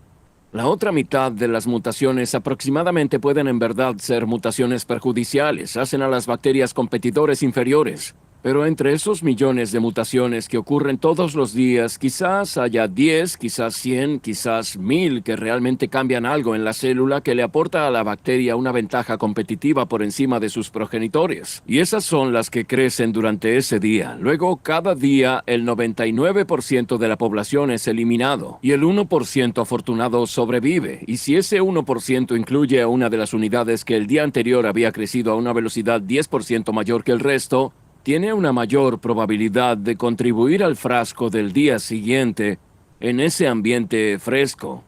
La otra mitad de las mutaciones aproximadamente pueden en verdad ser mutaciones perjudiciales, hacen a las bacterias competidores inferiores. Pero entre esos millones de mutaciones que ocurren todos los días, quizás haya 10, quizás 100, quizás 1000 que realmente cambian algo en la célula que le aporta a la bacteria una ventaja competitiva por encima de sus progenitores. Y esas son las que crecen durante ese día. Luego, cada día, el 99% de la población es eliminado y el 1% afortunado sobrevive. Y si ese 1% incluye a una de las unidades que el día anterior había crecido a una velocidad 10% mayor que el resto, tiene una mayor probabilidad de contribuir al frasco del día siguiente en ese ambiente fresco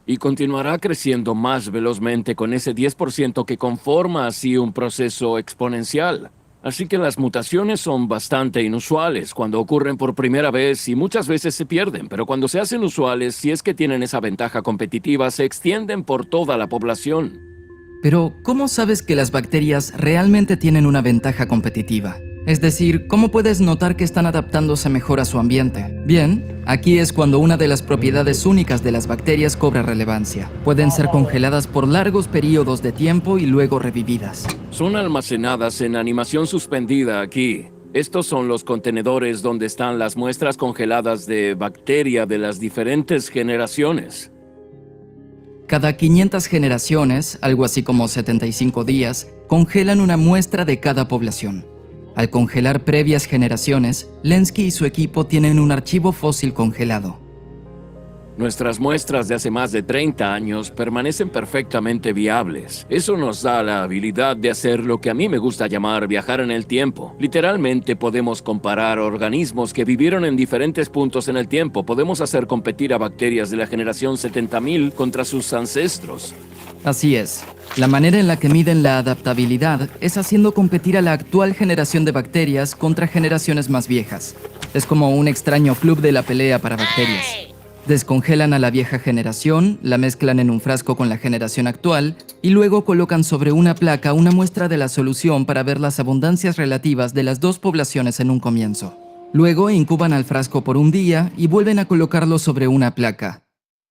y continuará creciendo más velozmente con ese 10% que conforma así un proceso exponencial. Así que las mutaciones son bastante inusuales cuando ocurren por primera vez y muchas veces se pierden, pero cuando se hacen usuales, si es que tienen esa ventaja competitiva, se extienden por toda la población. Pero, ¿cómo sabes que las bacterias realmente tienen una ventaja competitiva? Es decir, ¿cómo puedes notar que están adaptándose mejor a su ambiente? Bien, aquí es cuando una de las propiedades únicas de las bacterias cobra relevancia. Pueden ser congeladas por largos periodos de tiempo y luego revividas. Son almacenadas en animación suspendida aquí. Estos son los contenedores donde están las muestras congeladas de bacteria de las diferentes generaciones. Cada 500 generaciones, algo así como 75 días, congelan una muestra de cada población. Al congelar previas generaciones, Lenski y su equipo tienen un archivo fósil congelado. Nuestras muestras de hace más de 30 años permanecen perfectamente viables. Eso nos da la habilidad de hacer lo que a mí me gusta llamar viajar en el tiempo. Literalmente podemos comparar organismos que vivieron en diferentes puntos en el tiempo. Podemos hacer competir a bacterias de la generación 70.000 contra sus ancestros. Así es. La manera en la que miden la adaptabilidad es haciendo competir a la actual generación de bacterias contra generaciones más viejas. Es como un extraño club de la pelea para bacterias. Descongelan a la vieja generación, la mezclan en un frasco con la generación actual y luego colocan sobre una placa una muestra de la solución para ver las abundancias relativas de las dos poblaciones en un comienzo. Luego incuban al frasco por un día y vuelven a colocarlo sobre una placa.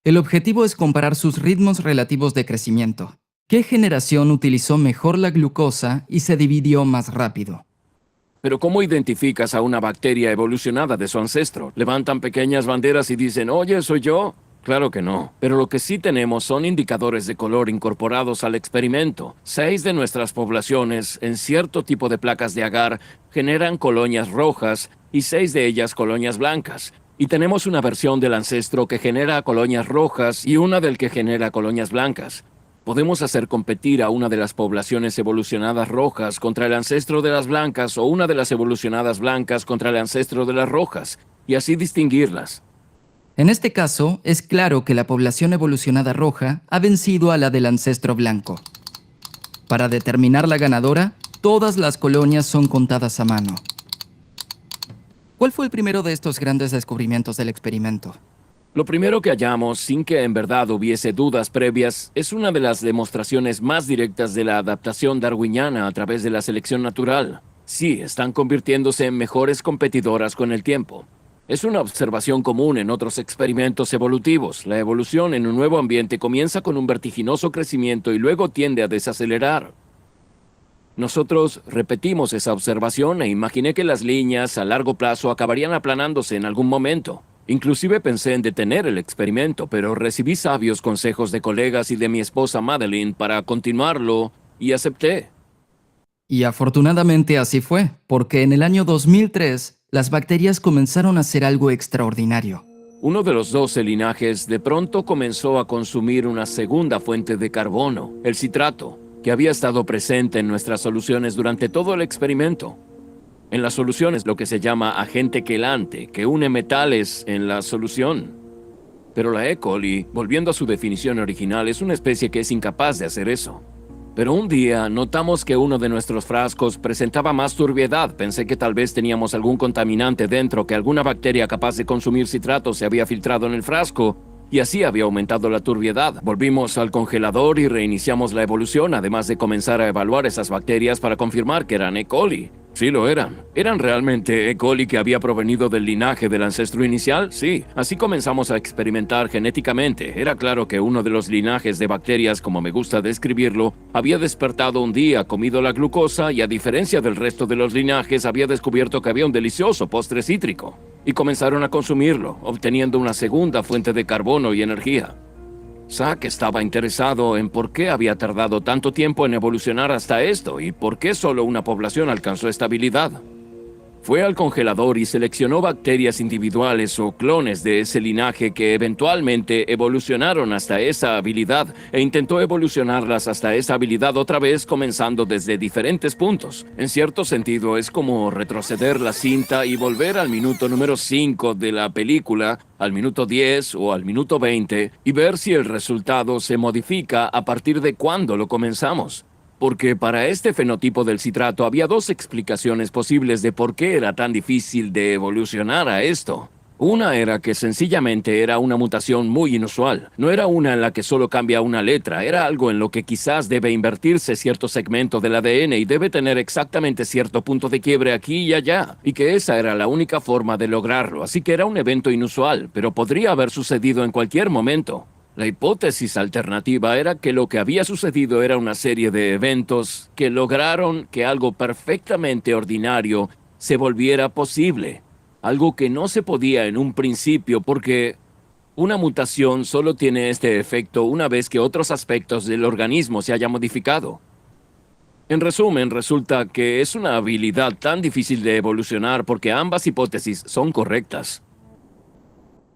El objetivo es comparar sus ritmos relativos de crecimiento. ¿Qué generación utilizó mejor la glucosa y se dividió más rápido? Pero ¿cómo identificas a una bacteria evolucionada de su ancestro? ¿Levantan pequeñas banderas y dicen, oye, soy yo? Claro que no. Pero lo que sí tenemos son indicadores de color incorporados al experimento. 6 de nuestras poblaciones, en cierto tipo de placas de agar, generan colonias rojas y 6 de ellas colonias blancas. Y tenemos una versión del ancestro que genera colonias rojas y una del que genera colonias blancas. Podemos hacer competir a una de las poblaciones evolucionadas rojas contra el ancestro de las blancas o una de las evolucionadas blancas contra el ancestro de las rojas, y así distinguirlas. En este caso, es claro que la población evolucionada roja ha vencido a la del ancestro blanco. Para determinar la ganadora, todas las colonias son contadas a mano. ¿Cuál fue el primero de estos grandes descubrimientos del experimento? Lo primero que hallamos, sin que en verdad hubiese dudas previas, es una de las demostraciones más directas de la adaptación darwiniana a través de la selección natural. Sí, están convirtiéndose en mejores competidoras con el tiempo. Es una observación común en otros experimentos evolutivos. La evolución en un nuevo ambiente comienza con un vertiginoso crecimiento y luego tiende a desacelerar. Nosotros repetimos esa observación e imaginé que las líneas a largo plazo acabarían aplanándose en algún momento. Inclusive pensé en detener el experimento, pero recibí sabios consejos de colegas y de mi esposa Madeline para continuarlo y acepté. Y afortunadamente así fue, porque en el año 2003 las bacterias comenzaron a hacer algo extraordinario. Uno de los 12 linajes de pronto comenzó a consumir una segunda fuente de carbono, el citrato, que había estado presente en nuestras soluciones durante todo el experimento. En las soluciones lo que se llama agente quelante, que une metales en la solución. Pero la E. coli, volviendo a su definición original, es una especie que es incapaz de hacer eso. Pero un día notamos que uno de nuestros frascos presentaba más turbiedad. Pensé que tal vez teníamos algún contaminante dentro, que alguna bacteria capaz de consumir citrato se había filtrado en el frasco, y así había aumentado la turbiedad. Volvimos al congelador y reiniciamos la evolución, además de comenzar a evaluar esas bacterias para confirmar que eran E. coli. Sí lo eran. ¿Eran realmente E. coli que había provenido del linaje del ancestro inicial? Sí. Así comenzamos a experimentar genéticamente. Era claro que uno de los linajes de bacterias, como me gusta describirlo, había despertado un día, comido la glucosa y, a diferencia del resto de los linajes, había descubierto que había un delicioso postre cítrico. Y comenzaron a consumirlo, obteniendo una segunda fuente de carbono y energía. Zach estaba interesado en por qué había tardado tanto tiempo en evolucionar hasta esto y por qué solo una población alcanzó estabilidad. Fue al congelador y seleccionó bacterias individuales o clones de ese linaje que eventualmente evolucionaron hasta esa habilidad e intentó evolucionarlas hasta esa habilidad otra vez, comenzando desde diferentes puntos. En cierto sentido, es como retroceder la cinta y volver al minuto número 5 de la película, al minuto 10 o al minuto 20 y ver si el resultado se modifica a partir de cuándo lo comenzamos. Porque para este fenotipo del citrato había 2 explicaciones posibles de por qué era tan difícil de evolucionar a esto. Una era que sencillamente era una mutación muy inusual. No era una en la que solo cambia una letra, era algo en lo que quizás debe invertirse cierto segmento del ADN y debe tener exactamente cierto punto de quiebre aquí y allá, y que esa era la única forma de lograrlo, así que era un evento inusual, pero podría haber sucedido en cualquier momento. La hipótesis alternativa era que lo que había sucedido era una serie de eventos que lograron que algo perfectamente ordinario se volviera posible. Algo que no se podía en un principio porque una mutación solo tiene este efecto una vez que otros aspectos del organismo se hayan modificado. En resumen, resulta que es una habilidad tan difícil de evolucionar porque ambas hipótesis son correctas.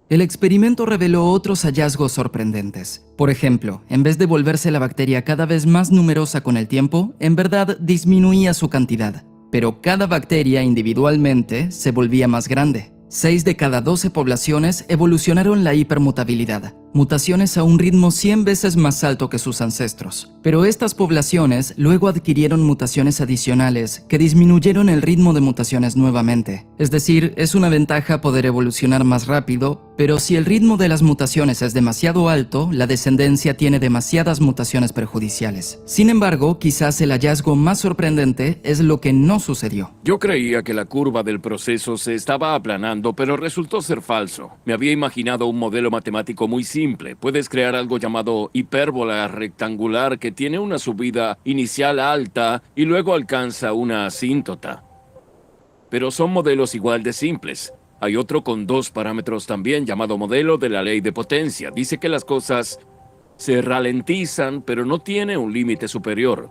El experimento reveló otros hallazgos sorprendentes. Por ejemplo, en vez de volverse la bacteria cada vez más numerosa con el tiempo, en verdad disminuía su cantidad. Pero cada bacteria individualmente se volvía más grande. 6 de cada 12 poblaciones evolucionaron la hipermutabilidad, mutaciones a un ritmo 100 veces más alto que sus ancestros. Pero estas poblaciones luego adquirieron mutaciones adicionales que disminuyeron el ritmo de mutaciones nuevamente. Es decir, es una ventaja poder evolucionar más rápido, pero si el ritmo de las mutaciones es demasiado alto, la descendencia tiene demasiadas mutaciones perjudiciales. Sin embargo, quizás el hallazgo más sorprendente es lo que no sucedió. Yo creía que la curva del proceso se estaba aplanando, pero resultó ser falso. Me había imaginado un modelo matemático muy simple. Puedes crear algo llamado hipérbola rectangular que tiene una subida inicial alta y luego alcanza una asíntota. Pero son modelos igual de simples. Hay otro con 2 parámetros también llamado modelo de la ley de potencia. Dice que las cosas se ralentizan, pero no tiene un límite superior.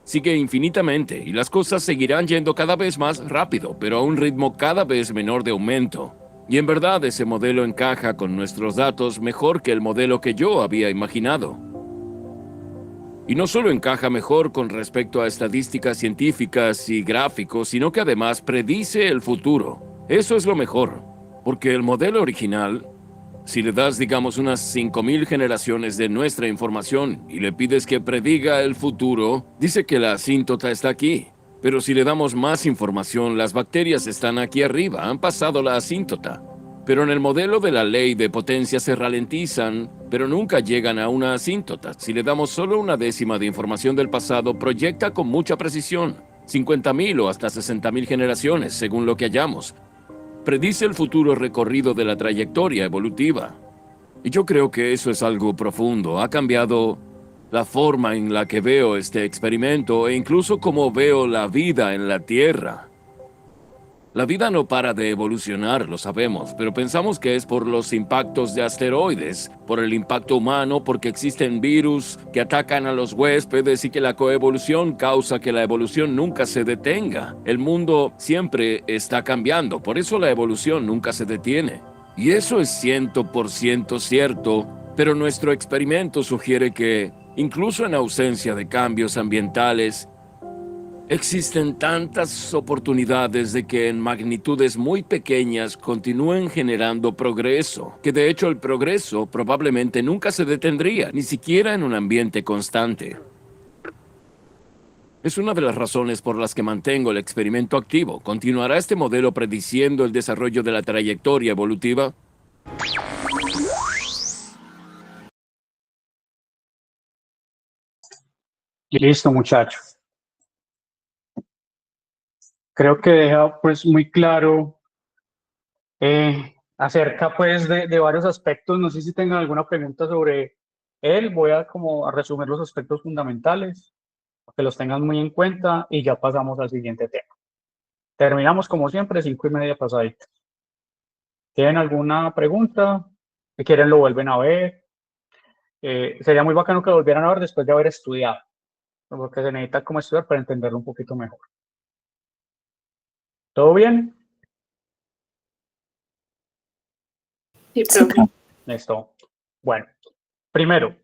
Sigue infinitamente y las cosas seguirán yendo cada vez más rápido, pero a un ritmo cada vez menor de aumento. Y en verdad ese modelo encaja con nuestros datos mejor que el modelo que yo había imaginado. Y no solo encaja mejor con respecto a estadísticas científicas y gráficos, sino que además predice el futuro. Eso es lo mejor, porque el modelo original, si le das, digamos, unas 5000 generaciones de nuestra información y le pides que prediga el futuro, dice que la asíntota está aquí. Pero si le damos más información, las bacterias están aquí arriba, han pasado la asíntota. Pero en el modelo de la ley de potencia se ralentizan, pero nunca llegan a una asíntota. Si le damos solo una décima de información del pasado, proyecta con mucha precisión, 50.000 o hasta 60.000 generaciones, según lo que hallamos. Predice el futuro recorrido de la trayectoria evolutiva. Y yo creo que eso es algo profundo. Ha cambiado la forma en la que veo este experimento e incluso cómo veo la vida en la Tierra. La vida no para de evolucionar, lo sabemos, pero pensamos que es por los impactos de asteroides, por el impacto humano, porque existen virus que atacan a los huéspedes y que la coevolución causa que la evolución nunca se detenga. El mundo siempre está cambiando, por eso la evolución nunca se detiene. Y eso es 100% cierto, pero nuestro experimento sugiere que, incluso en ausencia de cambios ambientales, existen tantas oportunidades de que en magnitudes muy pequeñas continúen generando progreso, que de hecho el progreso probablemente nunca se detendría, ni siquiera en un ambiente constante. Es una de las razones por las que mantengo el experimento activo. ¿Continuará este modelo prediciendo el desarrollo de la trayectoria evolutiva? Listo, muchachos. Creo que deja pues muy claro acerca pues de varios aspectos. No sé si tengan alguna pregunta sobre él. Voy a como a resumir los aspectos fundamentales, para que los tengan muy en cuenta y ya pasamos al siguiente tema. Terminamos como siempre, 5:30 pasadita. ¿Tienen alguna pregunta? Si quieren lo vuelven a ver. Sería muy bacano que lo volvieran a ver después de haber estudiado, porque se necesita como estudiar para entenderlo un poquito mejor. ¿Todo bien? Sí, profe. Listo. Bueno, primero,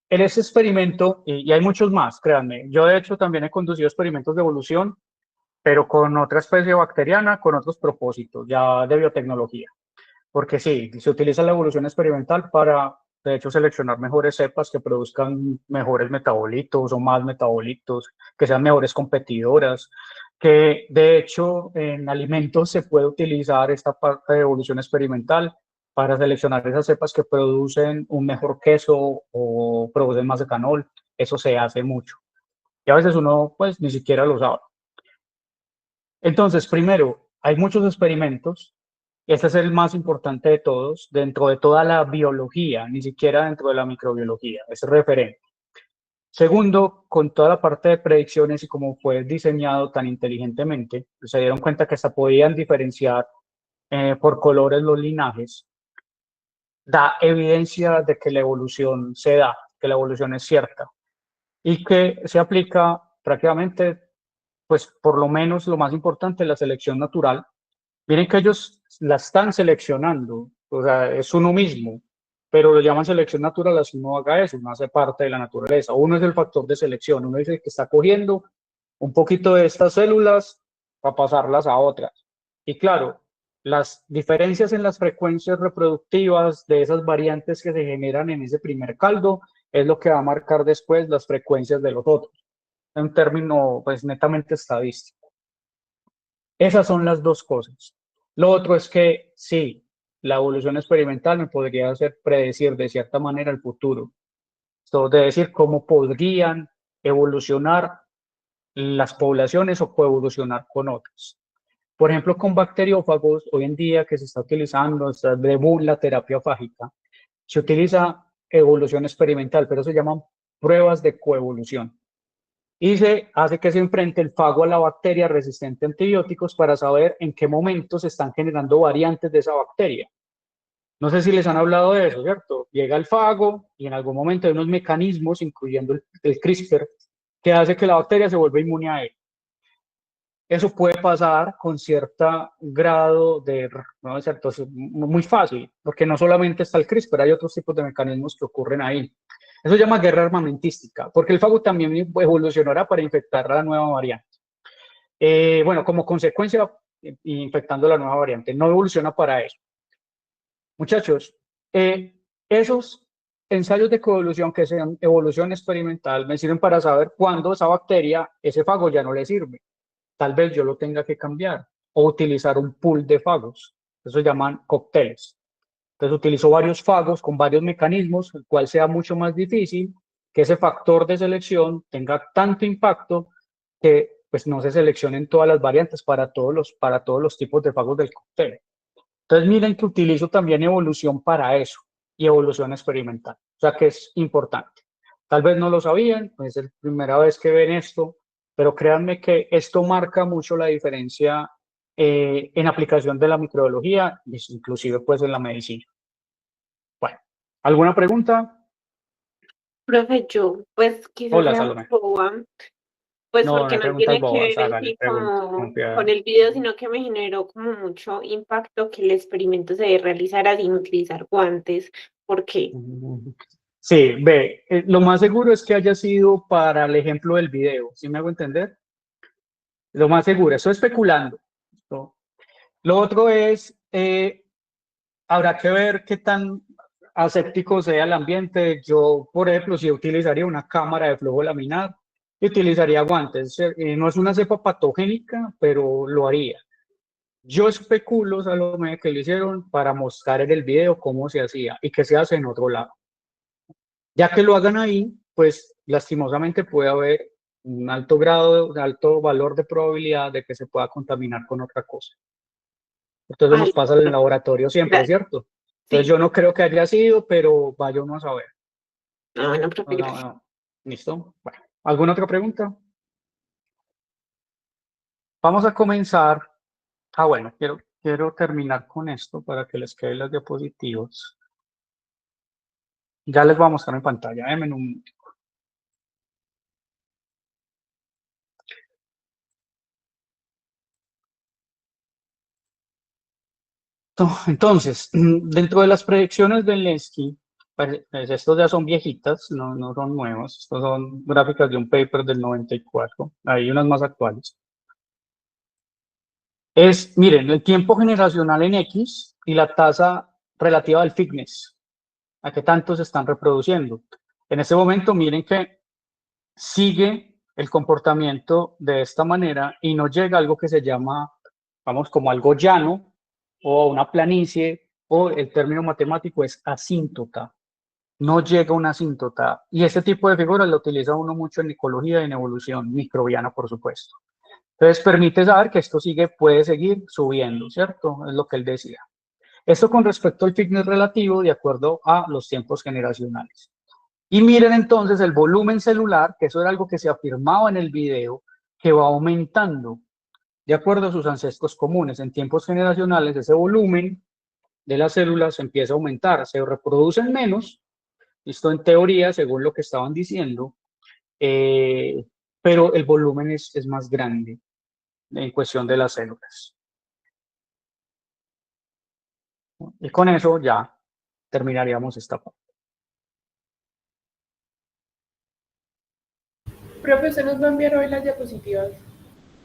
en ese experimento, y hay muchos más, créanme, yo de hecho también he conducido experimentos de evolución, pero con otra especie bacteriana, con otros propósitos, ya de biotecnología. Porque sí, se utiliza la evolución experimental para, de hecho, seleccionar mejores cepas que produzcan mejores metabolitos o más metabolitos, que sean mejores competidoras, que de hecho en alimentos se puede utilizar esta parte de evolución experimental para seleccionar esas cepas que producen un mejor queso o producen más etanol. Eso se hace mucho. Y a veces uno pues ni siquiera lo sabe. Entonces, primero, hay muchos experimentos. Este es el más importante de todos, dentro de toda la biología, ni siquiera dentro de la microbiología, es referente. Segundo, con toda la parte de predicciones y cómo fue diseñado tan inteligentemente, se dieron cuenta que hasta podían diferenciar por colores los linajes, da evidencia de que la evolución se da, que la evolución es cierta y que se aplica prácticamente, pues por lo menos lo más importante, la selección natural. Miren que ellos la están seleccionando, o sea, es uno mismo, pero lo llaman selección natural, así uno haga eso, no hace parte de la naturaleza. Uno es el factor de selección, uno es el que está cogiendo un poquito de estas células para pasarlas a otras. Y claro, las diferencias en las frecuencias reproductivas de esas variantes que se generan en ese primer caldo es lo que va a marcar después las frecuencias de los otros, en un término pues netamente estadístico. Esas son las dos cosas. Lo otro es que sí, la evolución experimental me podría hacer predecir de cierta manera el futuro. Esto de decir cómo podrían evolucionar las poblaciones o coevolucionar con otras. Por ejemplo, con bacteriófagos, hoy en día que se está utilizando, está de boom la terapia fágica, se utiliza evolución experimental, pero se llaman pruebas de coevolución. Y se hace que se enfrente el fago a la bacteria resistente a antibióticos para saber en qué momento se están generando variantes de esa bacteria. No sé si les han hablado de eso, ¿cierto? Llega el fago y en algún momento hay unos mecanismos, incluyendo el CRISPR, que hace que la bacteria se vuelva inmune a él. Eso puede pasar con cierto grado de, ¿no? ¿Cierto? Es muy fácil, porque no solamente está el CRISPR, hay otros tipos de mecanismos que ocurren ahí. Eso se llama guerra armamentística, porque el fago también evolucionará para infectar a la nueva variante. Bueno, como consecuencia, infectando la nueva variante, no evoluciona para eso. Muchachos, esos ensayos de coevolución que sean evolución experimental me sirven para saber cuándo esa bacteria, ese fago ya no le sirve. Tal vez yo lo tenga que cambiar o utilizar un pool de fagos. Eso se llaman cócteles. Entonces utilizo varios fagos con varios mecanismos, el cual sea mucho más difícil que ese factor de selección tenga tanto impacto que pues no se seleccionen todas las variantes para todos los tipos de fagos del cóctel. Entonces miren que utilizo también evolución para eso y evolución experimental. O sea que es importante. Tal vez no lo sabían, es la primera vez que ven esto, pero créanme que esto marca mucho la diferencia en aplicación de la microbiología, inclusive pues en la medicina. Bueno, ¿alguna pregunta? Profe, yo, pues quizás Hola, sea Salomé. boba, pues No, no porque hay no preguntas tiene que bobas, ver en hágale, sí pregunta, como confiada. con el video, sino que me generó como mucho impacto que el experimento se realizara sin utilizar guantes. ¿Por qué? Sí, ve, lo más seguro es que haya sido para el ejemplo del video, ¿sí me hago entender? Lo más seguro, estoy especulando, ¿no? Lo otro es, habrá que ver qué tan aséptico sea el ambiente. Yo, por ejemplo, si utilizaría una cámara de flujo laminar, utilizaría guantes. No es una cepa patogénica, pero lo haría. Yo especulo, Salomé, que lo hicieron para mostrar en el video cómo se hacía y que se hace en otro lado. Ya que lo hagan ahí, pues lastimosamente puede haber un alto grado, un alto valor de probabilidad de que se pueda contaminar con otra cosa. Entonces nos Ay, pasa en el laboratorio siempre, gracias. ¿cierto? Entonces Sí. yo no creo que haya sido, pero vaya uno a saber. Ah, bueno, profe, No, no, gracias. no. ¿Listo? Bueno, ¿alguna otra pregunta? Vamos a comenzar. Ah, bueno, quiero terminar con esto para que les queden las diapositivas. Ya les voy a mostrar en pantalla. Denme un minuto. Entonces, dentro de las predicciones de Lenski, pues estos ya son viejitas, no son nuevos, estos son gráficas de un paper del 94, hay unas más actuales. Miren, el tiempo generacional en X y la tasa relativa del fitness, a qué tanto se están reproduciendo. En este momento, miren que sigue el comportamiento de esta manera y no llega a algo que se llama, vamos, como algo llano o una planicie, o el término matemático es asíntota. No llega a una asíntota. Y este tipo de figuras lo utiliza uno mucho en ecología y en evolución microbiana, por supuesto. Entonces permite saber que esto puede seguir subiendo, ¿cierto? Es lo que él decía. Esto con respecto al fitness relativo de acuerdo a los tiempos generacionales. Y miren entonces el volumen celular, que eso era algo que se afirmaba en el video, que va aumentando de acuerdo a sus ancestros comunes. En tiempos generacionales ese volumen de las células empieza a aumentar, se reproducen menos, esto en teoría, según lo que estaban diciendo, pero el volumen es más grande en cuestión de las células. Y con eso ya terminaríamos esta parte. Profe, ¿usted nos va a enviar hoy las diapositivas?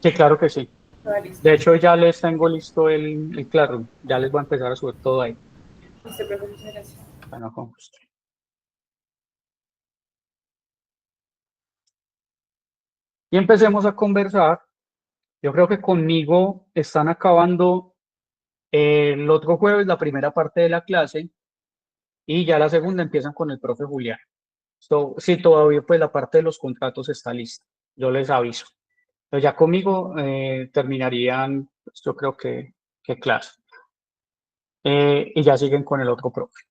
Sí, claro que sí. Ah, listo. De hecho, ya les tengo listo el Classroom. Ya les voy a empezar a subir todo ahí. Listo, profe, muchas gracias. Bueno, con gusto. Y empecemos a conversar. Yo creo que conmigo están acabando el otro jueves la primera parte de la clase y ya la segunda empiezan con el profe Julián. Sí, todavía pues la parte de los contratos está lista. Yo les aviso. Pero ya conmigo terminarían, pues, yo creo que clase. Y ya siguen con el otro profe.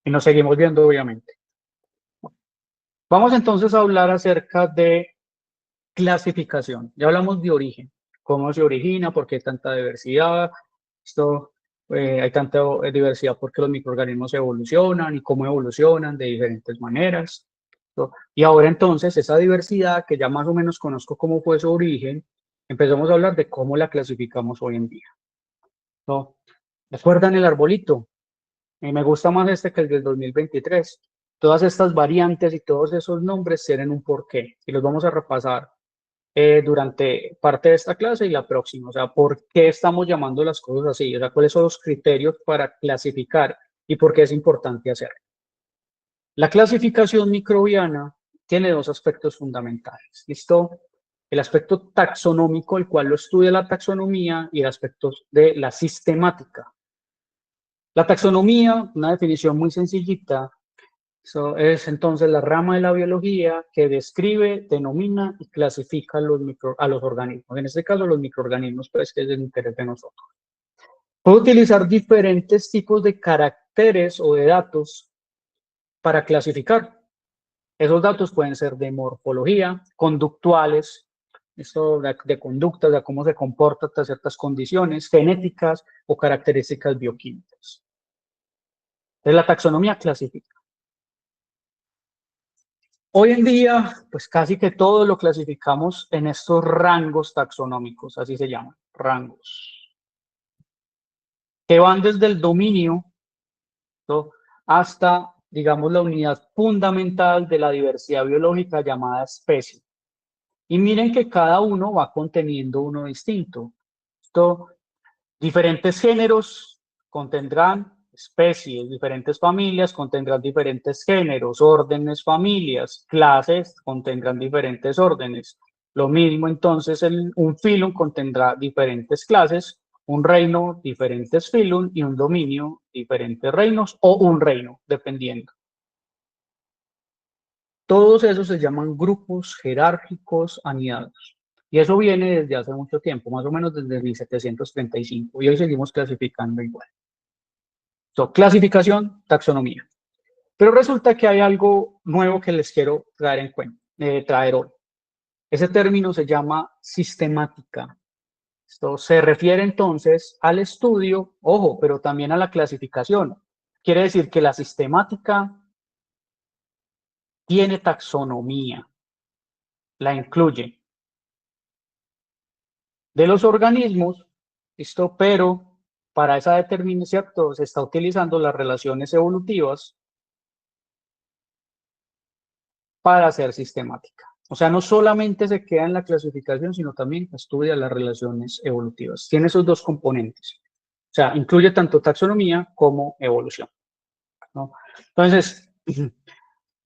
Y nos seguimos viendo, obviamente. Vamos entonces a hablar acerca de clasificación. Ya hablamos de origen, cómo se origina, por qué hay tanta diversidad, hay tanta diversidad porque los microorganismos evolucionan y cómo evolucionan de diferentes maneras. Y ahora entonces esa diversidad que ya más o menos conozco cómo fue su origen, empezamos a hablar de cómo la clasificamos hoy en día. ¿Recuerdan el arbolito? Me gusta más este que el del 2023. Todas estas variantes y todos esos nombres tienen un porqué y los vamos a repasar durante parte de esta clase y la próxima. O sea, ¿por qué estamos llamando las cosas así? O sea, ¿cuáles son los criterios para clasificar y por qué es importante hacerlo? La clasificación microbiana tiene dos aspectos fundamentales. ¿Listo? El aspecto taxonómico, el cual lo estudia la taxonomía, y el aspecto de la sistemática. La taxonomía, una definición muy sencillita, es entonces la rama de la biología que describe, denomina y clasifica a los organismos. En este caso, los microorganismos, pues, que es el interés de nosotros. Puede utilizar diferentes tipos de caracteres o de datos para clasificar. Esos datos pueden ser de morfología, conductuales, esto de conductas, de cómo se comporta ante ciertas condiciones, genéticas o características bioquímicas. Entonces, la taxonomía clasifica. Hoy en día, pues casi que todo lo clasificamos en estos rangos taxonómicos, así se llaman, rangos, que van desde el dominio, ¿no?, hasta, digamos, la unidad fundamental de la diversidad biológica llamada especie. Y miren que cada uno va conteniendo uno distinto. Diferentes géneros contendrán especies, diferentes familias contendrán diferentes géneros, órdenes, familias, clases contendrán diferentes órdenes. Lo mismo entonces, un filum contendrá diferentes clases, un reino diferentes filum y un dominio diferentes reinos o un reino, dependiendo. Todos esos se llaman grupos jerárquicos anidados. Y eso viene desde hace mucho tiempo, más o menos desde 1735, y hoy seguimos clasificando igual. Clasificación, taxonomía. Pero resulta que hay algo nuevo que les quiero traer hoy. Ese término se llama sistemática. Esto se refiere entonces al estudio, ojo, pero también a la clasificación. Quiere decir que la sistemática tiene taxonomía, la incluye. De los organismos, ¿listo? Pero para esa determinación se está utilizando las relaciones evolutivas para hacer sistemática. O sea, no solamente se queda en la clasificación, sino también estudia las relaciones evolutivas. Tiene esos dos componentes. O sea, incluye tanto taxonomía como evolución, ¿no? Entonces,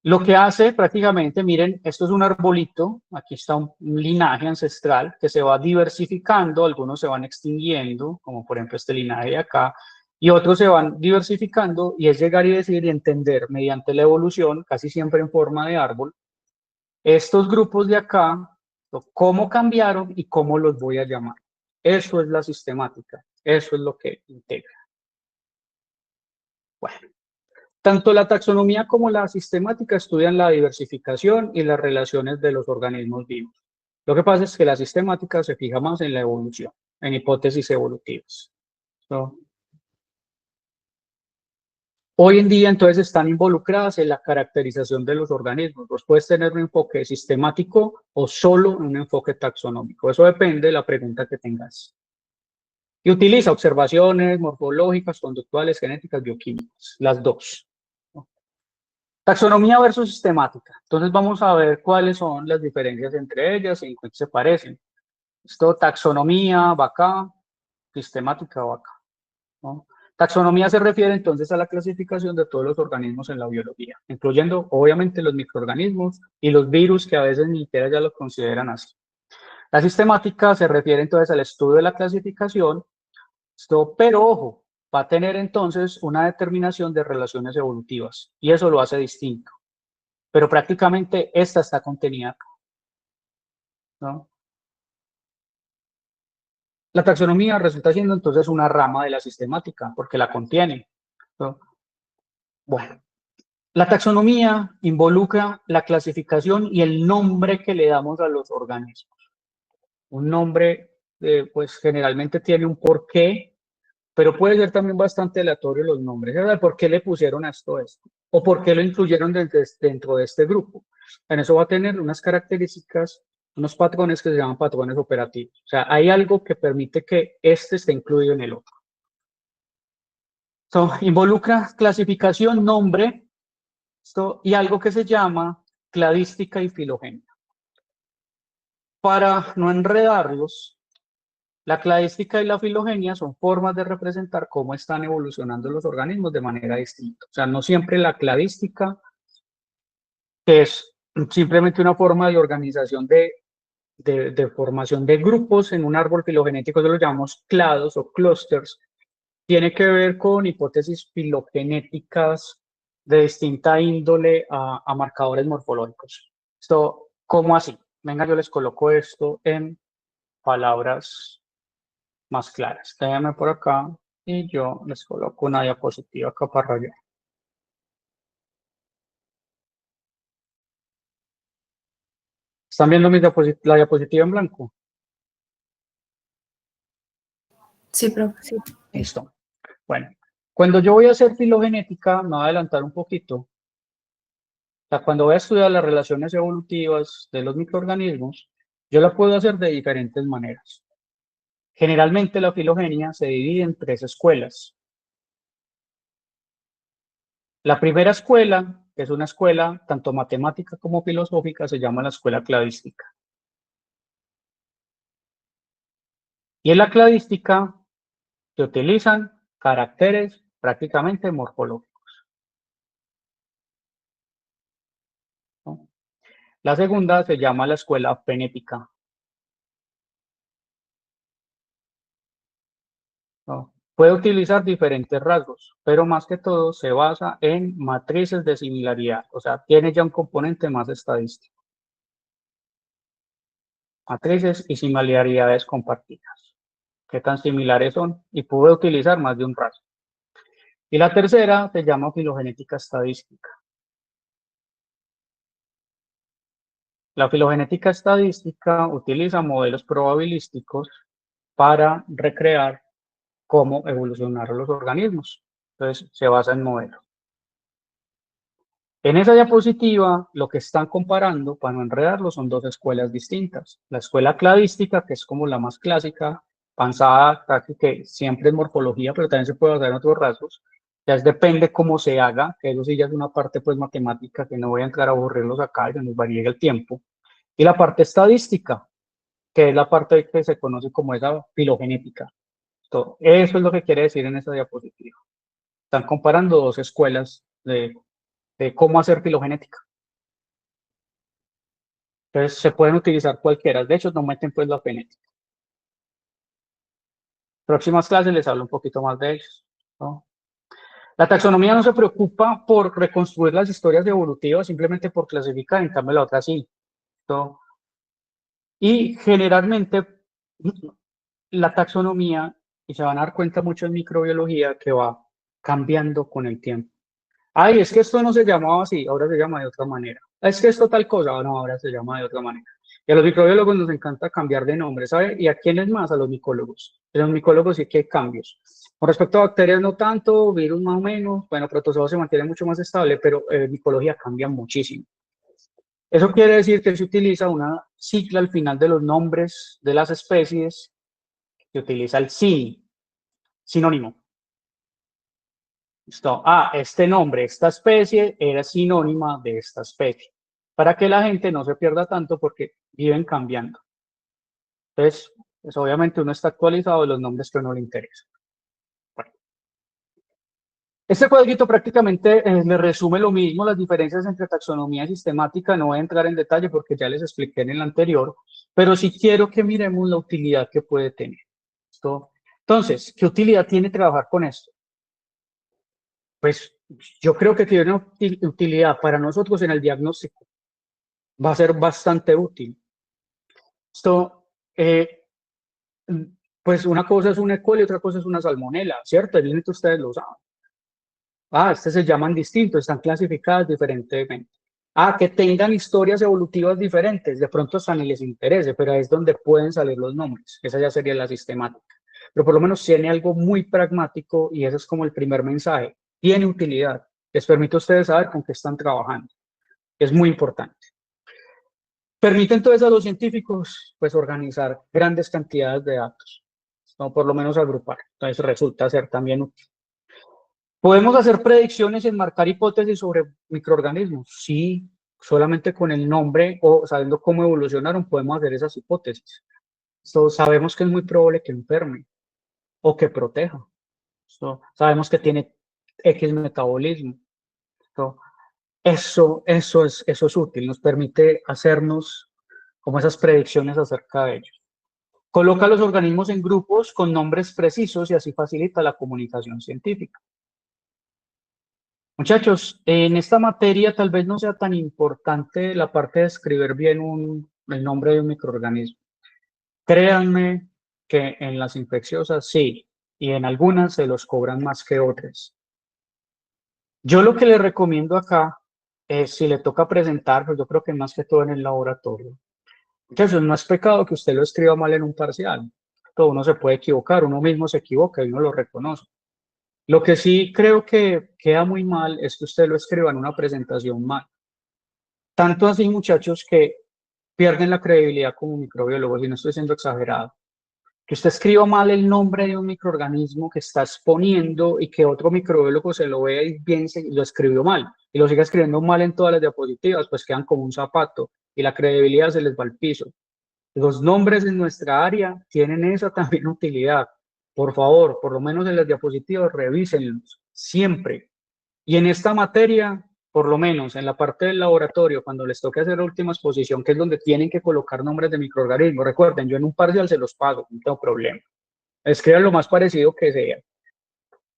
lo que hace prácticamente, miren, esto es un arbolito, aquí está un linaje ancestral que se va diversificando, algunos se van extinguiendo, como por ejemplo este linaje de acá, y otros se van diversificando, y es llegar y decir y entender mediante la evolución, casi siempre en forma de árbol, estos grupos de acá, cómo cambiaron y cómo los voy a llamar. Eso es la sistemática, eso es lo que integra. Bueno. Tanto la taxonomía como la sistemática estudian la diversificación y las relaciones de los organismos vivos. Lo que pasa es que la sistemática se fija más en la evolución, en hipótesis evolutivas. Hoy en día, entonces, están involucradas en la caracterización de los organismos. Vos puedes tener un enfoque sistemático o solo un enfoque taxonómico. Eso depende de la pregunta que tengas. Y utiliza observaciones morfológicas, conductuales, genéticas, bioquímicas, las dos. Taxonomía versus sistemática. Entonces vamos a ver cuáles son las diferencias entre ellas y en qué se parecen. Esto, taxonomía va acá, sistemática va acá, ¿no? Taxonomía se refiere entonces a la clasificación de todos los organismos en la biología, incluyendo obviamente los microorganismos y los virus, que a veces ni siquiera ya los consideran así. La sistemática se refiere entonces al estudio de la clasificación, pero ojo, va a tener entonces una determinación de relaciones evolutivas y eso lo hace distinto. Pero prácticamente esta está contenida acá, ¿no? La taxonomía resulta siendo entonces una rama de la sistemática porque la contiene, ¿no? Bueno, la taxonomía involucra la clasificación y el nombre que le damos a los organismos. Un nombre, pues generalmente tiene un porqué, pero puede ser también bastante aleatorio los nombres. ¿Verdad? ¿Por qué le pusieron a esto? ¿O por qué lo incluyeron dentro de este grupo? En eso va a tener unas características, unos patrones que se llaman patrones operativos. O sea, hay algo que permite que este esté incluido en el otro. Involucra clasificación, nombre, y algo que se llama cladística y filogenia. Para no enredarlos, la cladística y la filogenia son formas de representar cómo están evolucionando los organismos de manera distinta. O sea, no siempre la cladística, que es simplemente una forma de organización de formación de grupos en un árbol filogenético, eso lo llamamos clados o clusters, tiene que ver con hipótesis filogenéticas de distinta índole a marcadores morfológicos. Esto, ¿cómo así? Venga, yo les coloco esto en palabras más claras. Déjenme por acá y yo les coloco una diapositiva acá para rayar. ¿Están viendo la diapositiva en blanco? Sí, profe. Sí. Listo. Bueno, cuando yo voy a hacer filogenética, me voy a adelantar un poquito. O sea, cuando voy a estudiar las relaciones evolutivas de los microorganismos, yo la puedo hacer de diferentes maneras. Generalmente la filogenia se divide en 3 escuelas. La primera escuela, que es una escuela tanto matemática como filosófica, se llama la escuela cladística. Y en la cladística se utilizan caracteres prácticamente morfológicos, ¿no? La segunda se llama la escuela fenética, ¿no? Puede utilizar diferentes rasgos, pero más que todo se basa en matrices de similaridad, o sea, tiene ya un componente más estadístico. Matrices y similaridades compartidas. ¿Qué tan similares son? Y puede utilizar más de un rasgo. Y la tercera se llama filogenética estadística. La filogenética estadística utiliza modelos probabilísticos para recrear cómo evolucionaron los organismos. Entonces, se basa en modelos. En esa diapositiva, lo que están comparando, para no enredarlo, son 2 escuelas distintas. La escuela cladística, que es como la más clásica, pensada, que siempre es morfología, pero también se puede basar en otros rasgos. Ya depende cómo se haga, que eso sí ya es una parte pues matemática, que no voy a entrar a aburrirlos acá, ya nos varía el tiempo. Y la parte estadística, que es la parte que se conoce como esa filogenética. Eso es lo que quiere decir en esa diapositiva. Están comparando 2 escuelas de cómo hacer filogenética. Entonces, se pueden utilizar cualquiera. De hecho, no meten pues la fenética. Próximas clases les hablo un poquito más de ellos, ¿no? La taxonomía no se preocupa por reconstruir las historias evolutivas simplemente por clasificar, en cambio la otra sí, ¿no? Y generalmente la taxonomía, y se van a dar cuenta mucho en microbiología, que va cambiando con el tiempo. Ay, es que esto no se llamaba así, ahora se llama de otra manera. Es que esto tal cosa, no, ahora se llama de otra manera. Y a los microbiólogos nos encanta cambiar de nombre, ¿sabe? ¿Y a quiénes más? A los micólogos. En los micólogos sí que hay cambios. Con respecto a bacterias no tanto, virus más o menos, bueno, protozoos se mantiene mucho más estable, pero micología cambia muchísimo. Eso quiere decir que se utiliza una sigla al final de los nombres de las especies, se utiliza el SIN, sinónimo. Listo. Este nombre, esta especie era sinónima de esta especie, para que la gente no se pierda tanto porque viven cambiando. Entonces, pues obviamente uno está actualizado de los nombres que a uno le interesan. Bueno. Este cuadrito prácticamente le resume lo mismo, las diferencias entre taxonomía y sistemática. No voy a entrar en detalle porque ya les expliqué en el anterior, pero sí quiero que miremos la utilidad que puede tener. ¿Listo? Entonces, ¿qué utilidad tiene trabajar con esto? Pues yo creo que tiene una utilidad para nosotros en el diagnóstico. Va a ser bastante útil. Esto, pues una cosa es un E. coli y otra cosa es una salmonela, ¿cierto? Evidentemente ustedes lo saben. Estas se llaman distintos, están clasificadas diferentemente. Que tengan historias evolutivas diferentes, de pronto hasta ni les interese, pero ahí es donde pueden salir los nombres. Esa ya sería la sistemática. Pero por lo menos tiene algo muy pragmático y ese es como el primer mensaje. Tiene utilidad. Les permite a ustedes saber con qué están trabajando. Es muy importante. Permite entonces a los científicos pues organizar grandes cantidades de datos, o por lo menos agrupar. Entonces resulta ser también útil. ¿Podemos hacer predicciones y enmarcar hipótesis sobre microorganismos? Sí, solamente con el nombre o sabiendo cómo evolucionaron podemos hacer esas hipótesis. Sabemos que es muy probable que enferme o que proteja. Sabemos que tiene X metabolismo. Eso es útil, nos permite hacernos como esas predicciones acerca de ellos. Coloca los organismos en grupos con nombres precisos y así facilita la comunicación científica. Muchachos, en esta materia tal vez no sea tan importante la parte de escribir bien el nombre de un microorganismo. Créanme que en las infecciosas sí, y en algunas se los cobran más que otras. Yo lo que les recomiendo acá es, si le toca presentar, pues yo creo que más que todo en el laboratorio. Muchachos, no es pecado que usted lo escriba mal en un parcial. Todo uno se puede equivocar, uno mismo se equivoca y uno lo reconoce. Lo que sí creo que queda muy mal es que usted lo escriba en una presentación mal. Tanto así, muchachos, que pierden la credibilidad como microbiólogos, y no estoy siendo exagerado. Que usted escriba mal el nombre de un microorganismo que está exponiendo y que otro microbiólogo se lo vea y piense y lo escribió mal, y lo siga escribiendo mal en todas las diapositivas, pues quedan como un zapato y la credibilidad se les va al piso. Los nombres en nuestra área tienen esa también utilidad. Por favor, por lo menos en las diapositivas, revísenlos siempre. Y en esta materia, por lo menos en la parte del laboratorio, cuando les toque hacer la última exposición, que es donde tienen que colocar nombres de microorganismos, recuerden, yo en un parcial se los paso, no tengo problema. Escriban lo más parecido que sea.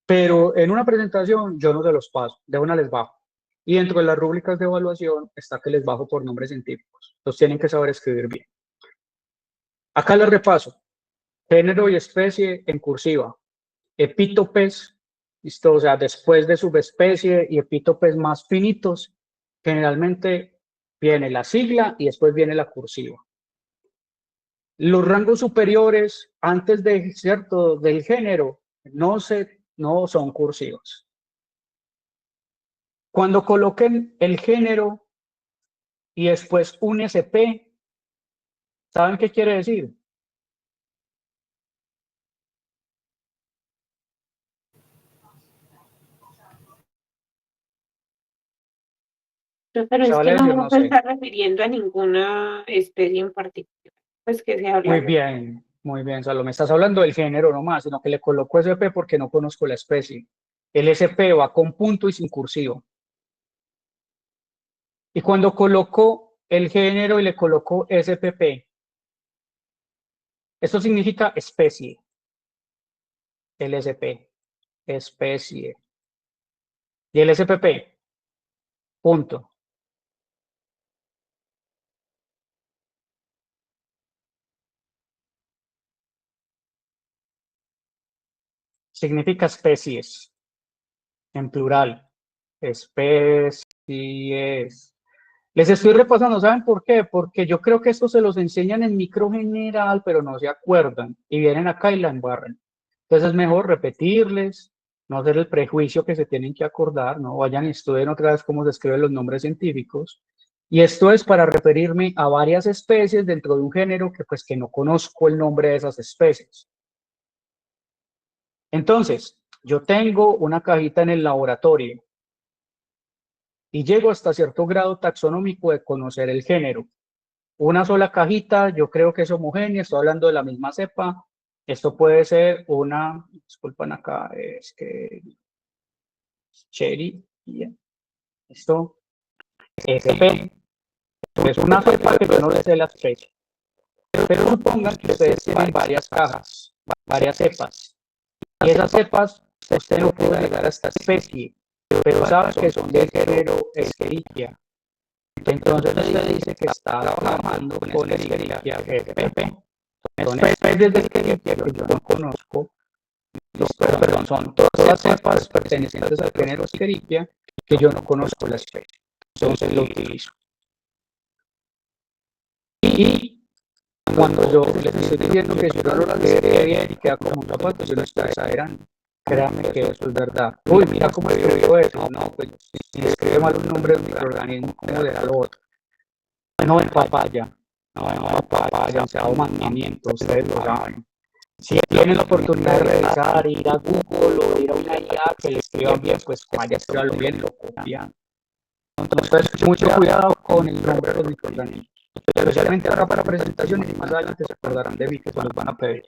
Pero en una presentación yo no se los paso, de una les bajo. Y dentro de las rúbricas de evaluación está que les bajo por nombres científicos. Entonces tienen que saber escribir bien. Acá les repaso. Género y especie en cursiva. Epítopes, listo, o sea, después de subespecie y epítopes más finitos, generalmente viene la sigla y después viene la cursiva. Los rangos superiores, antes de cierto del género, no son cursivos. Cuando coloquen el género y después un SP, ¿saben qué quiere decir? Pero es que Chavales, yo no no se sé. está refiriendo a ninguna especie en particular, pues que se habla. Muy bien, Salomé. Estás hablando del género nomás, sino que le coloco SP porque no conozco la especie. El SP va con punto y sin cursivo. Y cuando coloco el género y le coloco SPP, esto significa especie. El SP, especie. Y el SPP, punto. Significa especies, en plural. Especies. Les estoy repasando, ¿saben por qué? Porque yo creo que esto se los enseñan en micro general, pero no se acuerdan y vienen acá y la embarran. Entonces es mejor repetirles, no hacer el prejuicio que se tienen que acordar, no vayan y estudien otra vez cómo se escriben los nombres científicos. Y esto es para referirme a varias especies dentro de un género que pues que no conozco el nombre de esas especies. Entonces, yo tengo una cajita en el laboratorio y llego hasta cierto grado taxonómico de conocer el género. Una sola cajita, yo creo que es homogénea, estoy hablando de la misma cepa. Esto puede ser una, disculpan acá, es que Cherry, esto, SP, es una cepa que yo no le sé la especie. Pero supongan que ustedes tienen varias cajas, varias cepas. Y esas cepas, usted no puede llegar a esta especie, pero sabe que son del género Escherichia. Entonces usted dice que está trabajando con Escherichia spp. Son especies de Escherichia que yo no conozco, perdón, son todas cepas pertenecientes al género Escherichia que yo no conozco la especie. Entonces lo utilizo. Y cuando yo les estoy diciendo que yo no lo leeré bien y queda como un zapato, yo no estoy exagerando. Créanme que eso es verdad. Uy, mira cómo escribió eso. No, pues si escribe mal un nombre de un microorganismo, ¿cómo le da lo otro? No en papaya. No en papaya, o sea, o mandamiento, ustedes lo saben. Si tienen la oportunidad de revisar, ir a Google o ir a una IA que le escriban bien, pues vaya, escríbalo bien, lo copian. Entonces, mucho cuidado con el nombre de los microorganismos. Especialmente ahora para presentaciones y más adelante se acordarán de mí que se los van a pedir.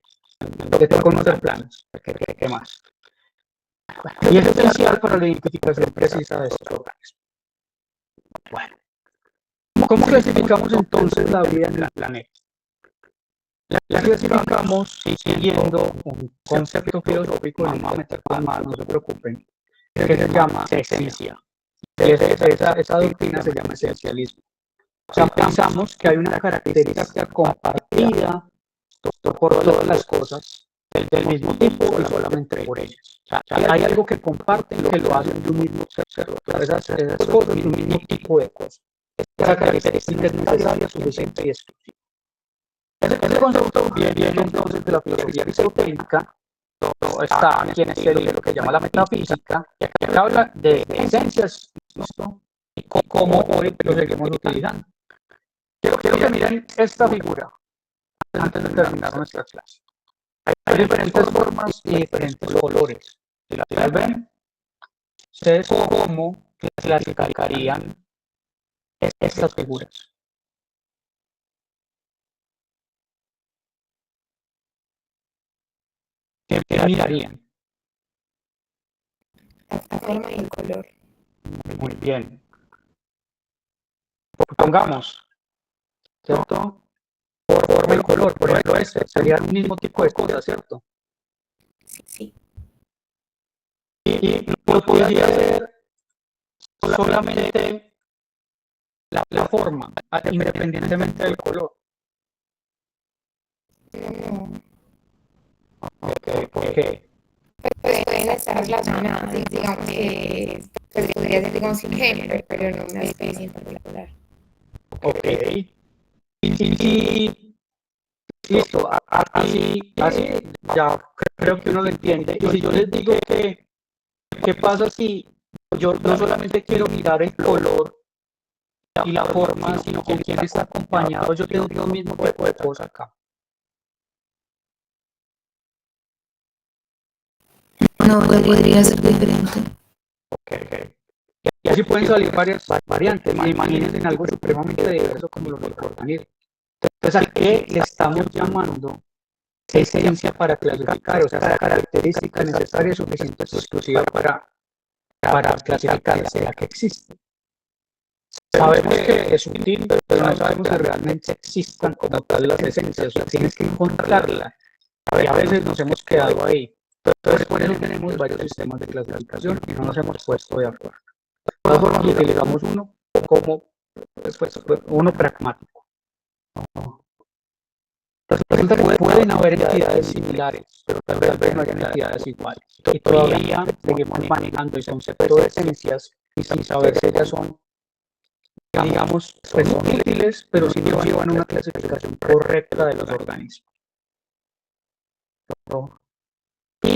De conocer planos, ¿qué más? Y es esencial para la identificación precisa de estos organismos. Bueno, ¿cómo clasificamos entonces la vida en el planeta? La clasificamos siguiendo un concepto filosófico, no me voy a meter con más, no se preocupen, que se llama esencia. Esa doctrina se llama esencialismo. O sea, pensamos que hay una característica compartida por todas las cosas del mismo tipo y solamente por ellas. O sea, hay algo que comparten que lo hacen de un mismo ser. Esas cosas de un mismo tipo de cosas. Esa característica es necesaria, suficiente y exclusiva. Ese concepto viene entonces de la filosofía aristotélica. Está quien estudia lo que llama la metafísica, que habla de esencias, ¿no? Y cómo hoy lo seguimos utilizando. Quiero que miren esta figura antes de terminar nuestra clase. Hay diferentes formas y diferentes colores. Si las ven, ustedes cómo clasificarían estas figuras. ¿Qué mirarían? La forma y el color. Muy bien. Pongamos, ¿cierto? Por forma y color, por ejemplo, este sería el mismo tipo de cosas, ¿cierto? Sí. Y lo podría ser solamente la forma, independientemente del color. Ok, ¿por qué? Pues pueden estar relacionadas, digamos que pues podría ser digamos un género, pero no una especie en particular. Ok. Y listo, así ya creo que uno lo entiende. Y si yo les digo que, ¿qué pasa si yo no solamente quiero mirar el color y la forma, sino con quién está acompañado? Yo tengo el mismo tipo de cosa acá. No, podría ser diferente. Okay. Y así pueden salir varias variantes. Imagínense en algo supremamente diverso como los microorganismos. Entonces, ¿a qué le estamos llamando esencia para clasificar? O sea, esa característica necesaria, suficiente, exclusiva para clasificar la que existe. Sabemos que es útil, pero no sabemos si realmente existan como tal las esencias. O sea, tienes que encontrarla. Y a veces nos hemos quedado ahí. Entonces, por eso tenemos varios sistemas de clasificación y no nos hemos puesto de acuerdo. De todas formas, utilizamos uno como uno pragmático. Resulta que pueden haber entidades similares, pero tal vez no hayan entidades iguales. Y todavía seguimos manejando el concepto de esencias sin saber si ellas son digamos, pues son útiles, pero sí no llevan una clasificación correcta de los organismos.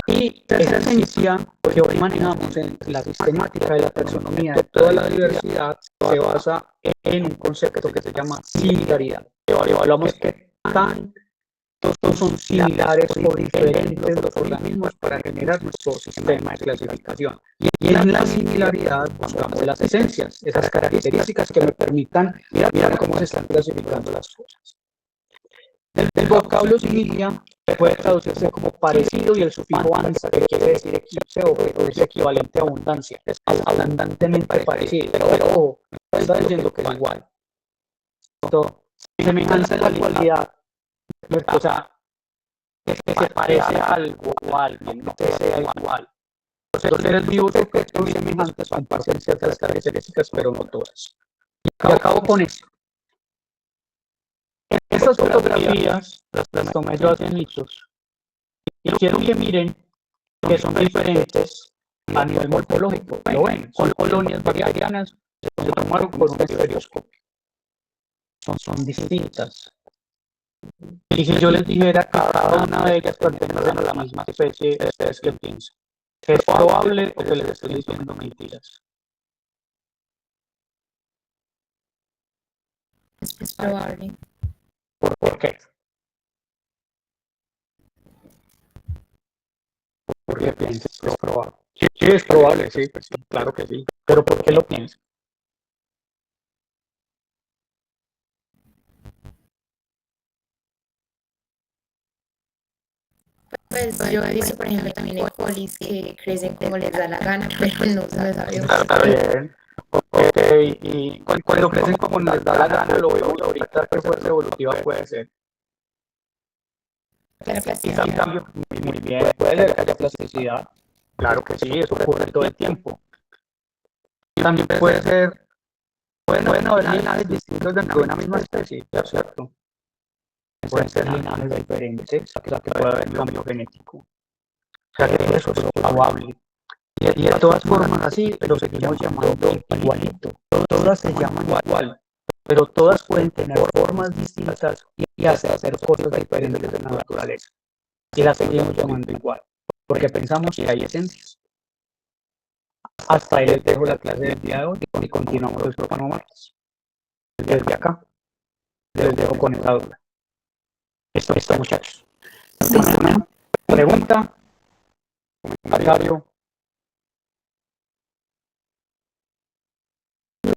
Y esa esencia que hoy manejamos en la sistemática de la taxonomía de toda la diversidad se basa en un concepto que se llama similaridad. Evaluamos qué tanto son similares o diferentes los organismos para generar nuestro sistema de clasificación. Y en la similaridad buscamos las esencias, esas características que me permitan mirar cómo se están clasificando las cosas. El vocablo similia puede traducirse como parecido y el sufijo ansa, que quiere decir eclipse o que es equivalente a abundancia. Es abundantemente parecido, pero no está diciendo que es igual. Semejanza es la cualidad, o sea, que se parece a algo o a alguien, no que sea igual. Los seres vivos objetos semejantes comparten ciertas características, pero no todas. Y acabo con esto. Estas fotografías las tomé yo hace años y quiero que miren que son diferentes a nivel morfológico. Lo ven, son colonias bacterianas que se tomaron con un estereoscopio. Son distintas. Y si yo les dijera que cada una de ellas pertenecen a la misma especie, ¿ustedes qué piensan? ¿Es probable o que les estoy diciendo mentiras? Es probable. ¿Por qué? ¿Por qué piensas que es probable? Sí, es probable, sí, pues sí, claro que sí. ¿Pero por qué lo piensas? Pues yo he visto, por ejemplo, también E. colis que crecen como les da la gana, pero no sabemos. Está bien. Ok, y cuando crecen como les da la gana, lo vemos ahorita, ¿qué fuerza evolutiva puede ser? La Y plasticidad. en cambio, muy bien, puede ser que haya plasticidad. Claro que sí, eso ocurre todo el tiempo. También puede ser, pueden haber linajes distintos dentro de una misma especie, ¿cierto? Pueden ser linajes diferentes, o sea que puede haber cambio genético. O sea que eso es probable. Y de todas formas así, lo seguimos llamando igualito. Todas se llaman igual, pero todas pueden tener formas distintas y hacer cosas diferentes de la naturaleza. Y las seguimos llamando igual, porque pensamos que hay esencias. Hasta ahí les dejo la clase del día de hoy y continuamos el próximo martes. Desde acá, les dejo con esa duda. Esto está, muchachos. ¿Alguna pregunta? ¿Comentario?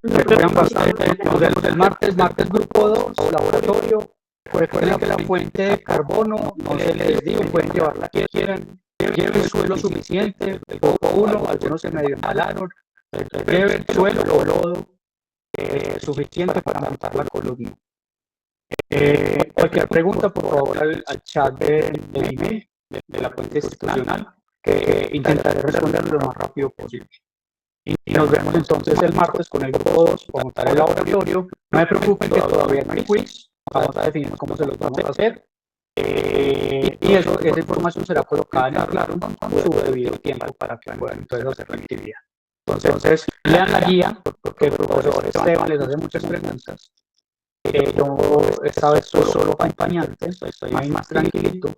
Recuerden bastante, nos vemos el martes grupo 2, laboratorio. Recuerden que la fuente de carbono, no se les digo, pueden llevar la que quieran. Lleven suelo suficiente, el poco uno, algunos se medio embalaron. Lleven suelo o lodo suficiente para montar la columna. Cualquier pregunta, por favor, al chat de email de la fuente institucional, que intentaré responder lo más rápido posible. Y nos vemos entonces el martes con el grupo 2 para montar el laboratorio. No me preocupen que todavía no hay quiz, vamos a definir cómo se los vamos a hacer. Y esa información será colocada en el Classroom con su debido tiempo para que puedan entonces hacer la actividad. Entonces, lean la guía, porque el profesor Esteban les hace muchas preguntas. Yo esta vez soy solo acompañante, estoy ahí más tranquilito.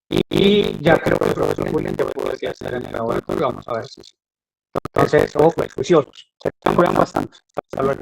Y ya creo que el profesor William ya puede estar en el laboratorio, vamos a ver si. Entonces, ojo, pues, juiciosos. Se cuidan bastante. Hasta luego.